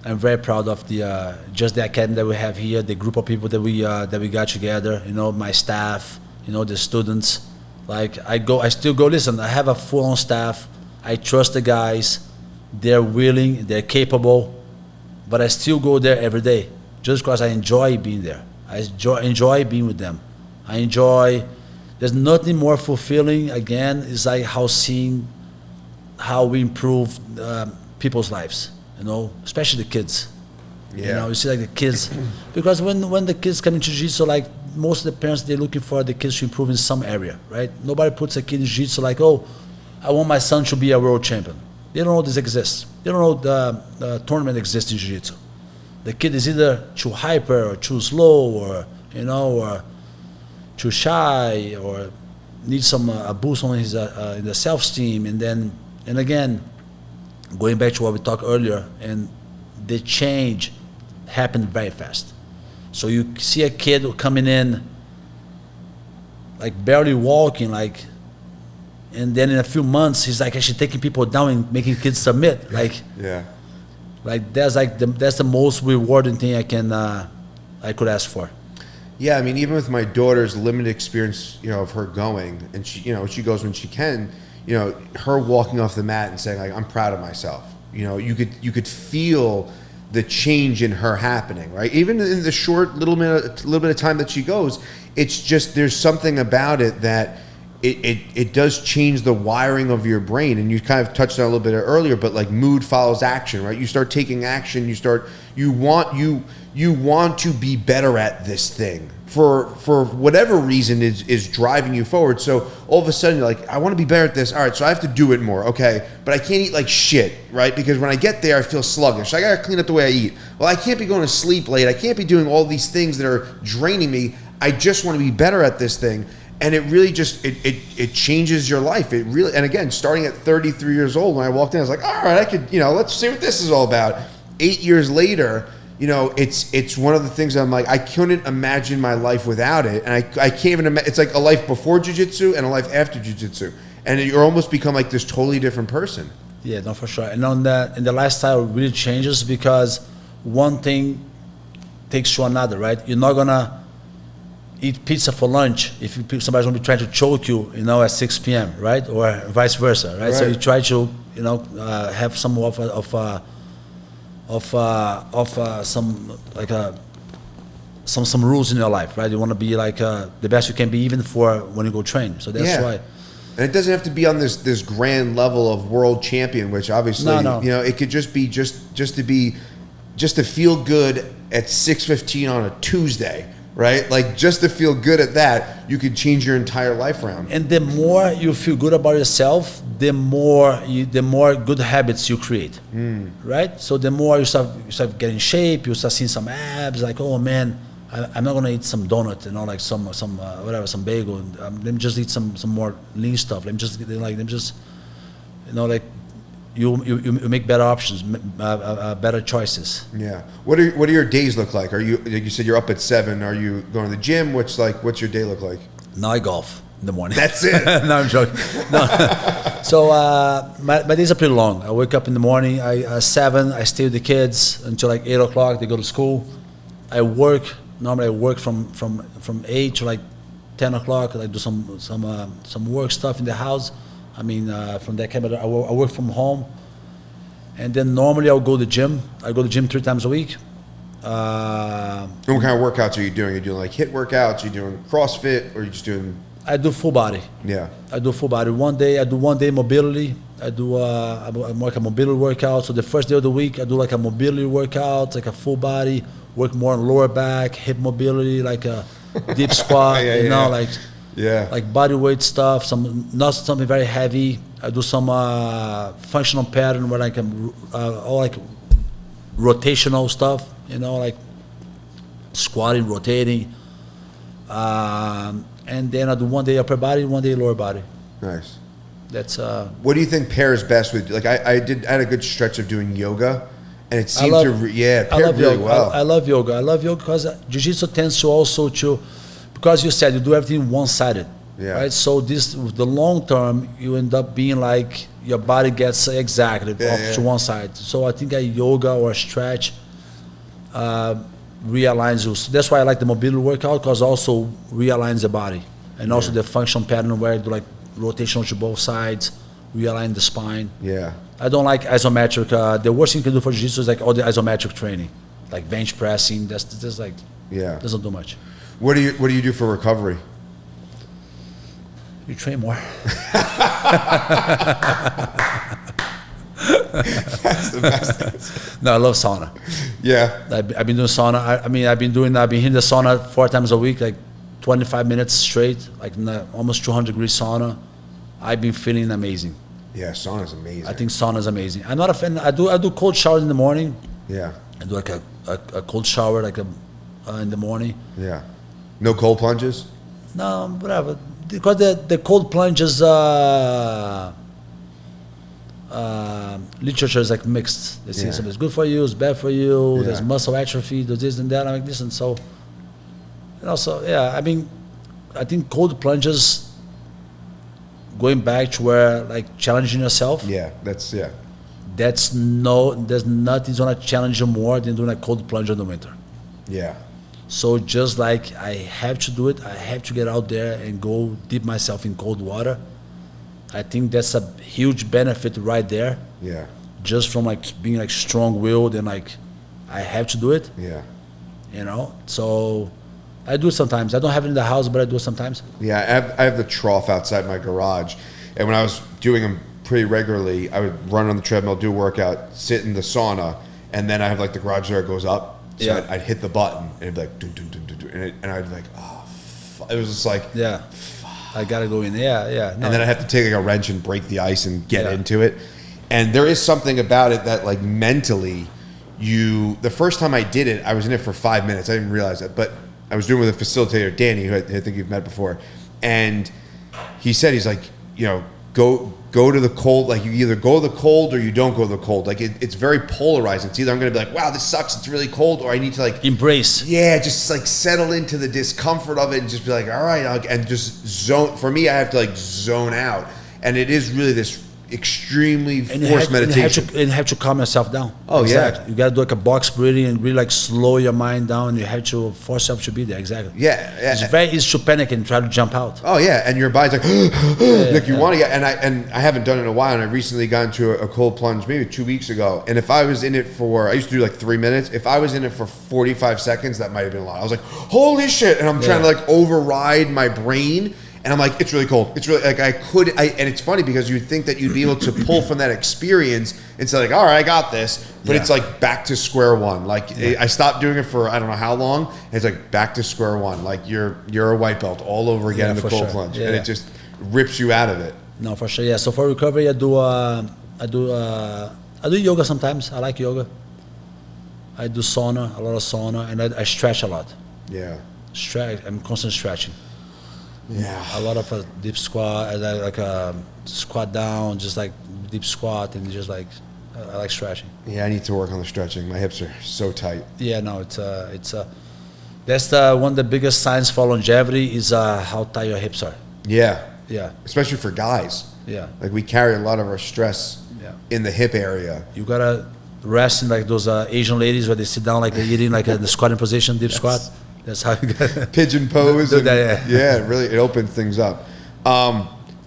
I'm very proud of the just the academy that we have here, the group of people that we got together. You know, my staff, you know, the students. Like I still go. Listen, I have a full-on staff. I trust the guys. They're willing. They're capable. But I still go there every day just because I enjoy being there. I enjoy being with them. I enjoy. There's nothing more fulfilling. Again, is like seeing how we improve people's lives. You know, especially the kids. Yeah. You know, you see like the kids, because when the kids come into jiu-jitsu, like most of the parents, they're looking for the kids to improve in some area, right? Nobody puts a kid in jiu-jitsu like, oh, I want my son to be a world champion. They don't know this exists. They don't know the tournament exists in jiu-jitsu. The kid is either too hyper or too slow, or you know, or too shy, or needs some a boost on his in the self-esteem, and again. Going back to what we talked earlier, and the change happened very fast. So you see a kid coming in, like barely walking, like, and then in a few months he's like actually taking people down and making kids submit. Like, yeah, like that's the most rewarding thing I could ask for. Yeah, I mean, even with my daughter's limited experience, you know, of her going, and she goes when she can. You know, her walking off the mat and saying like, I'm proud of myself. You know, you could feel the change in her happening, right? Even in the short little bit of time that she goes, it's just, there's something about it that it does change the wiring of your brain. And you kind of touched on it a little bit earlier, but like mood follows action, right? You start taking action, you want to be better at this thing. For whatever reason is driving you forward. So all of a sudden you're like, I want to be better at this. All right, so I have to do it more. Okay, but I can't eat like shit, right? Because when I get there, I feel sluggish. I got to clean up the way I eat. Well, I can't be going to sleep late. I can't be doing all these things that are draining me. I just want to be better at this thing. And it really just, it changes your life. It really, and again, starting at 33 years old, when I walked in, I was like, all right, I could, let's see what this is all about. 8 years later, it's one of the things that I'm like, I couldn't imagine my life without it. And I can't even imagine, it's like a life before jiu-jitsu and a life after jiu-jitsu. And you're almost become like this totally different person. Yeah, no, for sure. And the lifestyle really changes because one thing takes to another, right? You're not gonna eat pizza for lunch if somebody's gonna be trying to choke you, at 6 p.m., right? Or vice versa, right? So you try to, have some some rules in your life, right? You want to be like the best you can be, even for when you go train. So that's why. And it doesn't have to be on this grand level of world champion, which obviously, No. you know, it could just be just to feel good at 6:15 on a Tuesday, right? Like just to feel good at that, you could change your entire life around. And the more you feel good about yourself, the more good habits you create, right? So the more you start getting shape, you start seeing some abs. Like, oh man, I'm not gonna eat some donut, you know, like some whatever, some bagel. Let me just eat some more lean stuff. Let me just you know, like you make better options, better choices. Yeah. What do your days look like? Are you, like you said, you're up at 7? Are you going to the gym? What's your day look like? Now I golf in the morning. That's it. No, I'm joking. No. So my days are pretty long. I wake up in the morning. I 7. I stay with the kids until like 8 o'clock. They go to school. I work. Normally I work from 8 to like 10 o'clock. I do some work stuff in the house. I mean, from that camera, I work from home. And then normally I'll go to the gym. I go to the gym 3 times a week. And what kind of workouts are you doing? Are you doing like HIIT workouts? Are you doing CrossFit? Or are you just doing... I do full body. Yeah. I do full body. I do one day mobility. I do like a mobility workout. So the first day of the week, I do like a mobility workout, like a full body, work more on lower back, hip mobility, like a deep squat, like body weight stuff, not something very heavy. I do some functional pattern where I can, all like rotational stuff, you know, like squatting, rotating. And then I do one day upper body, one day lower body. Nice. That's what do you think pairs best with? Like I had a good stretch of doing yoga, and it seemed it paired really well. I love yoga. I love yoga because jiu-jitsu tends to also because you said you do everything one-sided, right? So the long term, you end up being like your body gets exactly off to one side. So I think a yoga or a stretch realigns you. So that's why I like the mobility workout, because also realigns the body, and also the function pattern where I do like rotational to both sides, realign the spine. Yeah. I don't like isometric. The worst thing you can do for jiu-jitsu is like all the isometric training, like bench pressing. That's like doesn't do much. What do you do for recovery? You train more. That's the best. No, I love sauna. Yeah. I've been doing sauna. I've been hitting the sauna 4 times a week, like 25 minutes straight, like in almost 200-degree sauna. I've been feeling amazing. Yeah, sauna's amazing. I think sauna's amazing. I'm not a fan. I do cold showers in the morning. Yeah. I do like a cold shower in the morning. Yeah. No cold plunges? No, whatever. Because the cold plunges literature is like mixed. They say something's good for you, it's bad for you. There's muscle atrophy, there's this and that. I'm like, listen, so and also, I mean, I think cold plunges, going back to where like challenging yourself. Yeah, there's nothing's gonna challenge you more than doing a cold plunge in the winter. Yeah. So just like I have to do it, I have to get out there and go dip myself in cold water. I think that's a huge benefit right there. Yeah. Just from like being like strong-willed and like I have to do it. Yeah. You know, so I do it sometimes. I don't have it in the house, but I do it sometimes. Yeah, I have the trough outside my garage, and when I was doing them pretty regularly, I would run on the treadmill, do a workout, sit in the sauna, and then I have like the garage door goes up. So I'd hit the button and it'd be like, dun, dun, dun, dun, dun, and I'd be like, oh, fuck. It was just like, I gotta go in. No. And then I'd have to take like a wrench and break the ice and get into it. And there is something about it that like mentally, the first time I did it, I was in it for 5 minutes. I didn't realize that, but I was doing it with a facilitator, Danny, who I think you've met before. And he said, he's like, you know, go to the cold. Like you either go to the cold or you don't go to the cold. Like it's very polarizing. It's either I'm going to be like, wow, this sucks, it's really cold, or I need to like embrace. Yeah, just like settle into the discomfort of it and just be like, all right, and just zone. For me, I have to like zone out, and it is really this extremely forced meditation. And have to calm yourself down. Oh, exactly. yeah. You got to do like a box breathing and really like slow your mind down. And you have to force yourself to be there. Exactly. Yeah. It's very easy to panic and try to jump out. Oh yeah, and your body's like, like you want to get. And I haven't done it in a while. And I recently got into a cold plunge maybe 2 weeks ago. And if I was in it I used to do like 3 minutes. If I was in it for 45 seconds, that might have been a lot. I was like, holy shit! And I'm trying to like override my brain. And I'm like, it's really cold. It's really like and it's funny because you'd think that you'd be able to pull from that experience and say like, all right, I got this. But it's like back to square one. Like I stopped doing it for I don't know how long. And it's like back to square one. Like you're a white belt all over again in the cold plunge, and it just rips you out of it. No, for sure. Yeah. So for recovery, I do yoga sometimes. I like yoga. I do sauna, a lot of sauna, and I stretch a lot. Yeah. I'm constantly stretching. Yeah. A lot of deep squat, like a squat down, just like deep squat, and just like I like stretching. Yeah, I need to work on the stretching. My hips are so tight. Yeah, no, that's one of the biggest signs for longevity is how tight your hips are. Yeah. Yeah. Especially for guys. Yeah. Like we carry a lot of our stress in the hip area. You gotta rest in like those Asian ladies where they sit down like they're eating like in the squatting position, deep squat. That's how you got pigeon pose. Do that, yeah, really, it opens things up.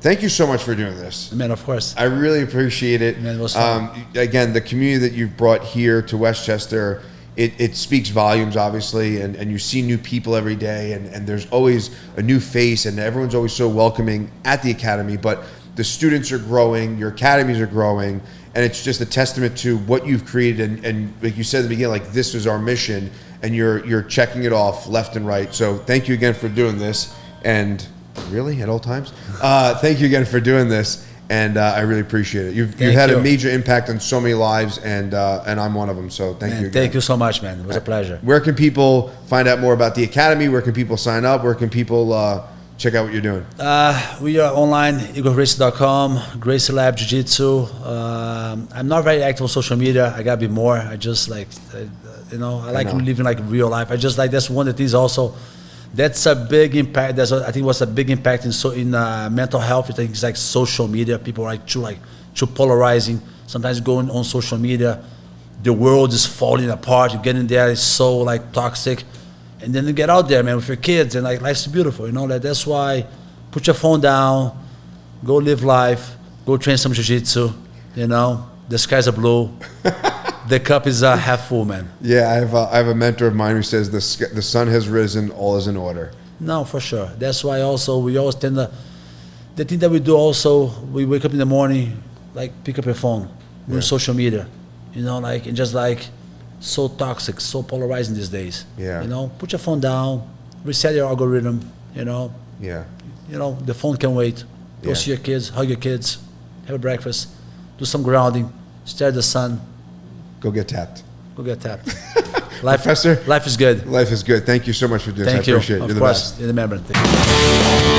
Thank you so much for doing this. Man, of course. I really appreciate it. Man, it was fun. Again, the community that you've brought here to Westchester, it speaks volumes, obviously, and you see new people every day, and there's always a new face, and everyone's always so welcoming at the academy, but the students are growing, your academies are growing, and it's just a testament to what you've created, and like you said at the beginning, like this is our mission, and you're checking it off left and right. So thank you again for doing this, and really at all times, thank you again for doing this, and I really appreciate it. You've had a major impact on so many lives, and I'm one of them. So thank you again. Thank you so much, man. It was a pleasure. Where can people find out more about the academy? Where can people sign up? Where can people check out what you're doing? We are online, IgorGracie.com, Gracie Lab Jiu-Jitsu. I'm not very active on social media. I gotta be more. I just like, I like living like real life. I just like, that's one of the things also. That's a big impact. I think what's a big impact in mental health. I think it's like social media. People are too polarizing. Sometimes going on social media, the world is falling apart. You get in there, it's so like toxic. And then you get out there, man, with your kids, and like life's beautiful, that's why put your phone down, go live life, go train some jiu-jitsu, the skies are blue, the cup is half full, man. Yeah, I have a mentor of mine who says the sun has risen, all is in order. No, for sure. That's why also we always tend to, the thing that we do also, we wake up in the morning, like pick up your phone, go on social media, and just like, so toxic, so polarizing these days. Yeah. Put your phone down, reset your algorithm, Yeah. The phone can wait. Go see your kids, hug your kids, have a breakfast, do some grounding, stare at the sun. Go get tapped. Go get tapped. Professor? Life is good. Life is good. Thank you so much for doing this. I appreciate it. Of You're the course. best. You're the member. Thank you.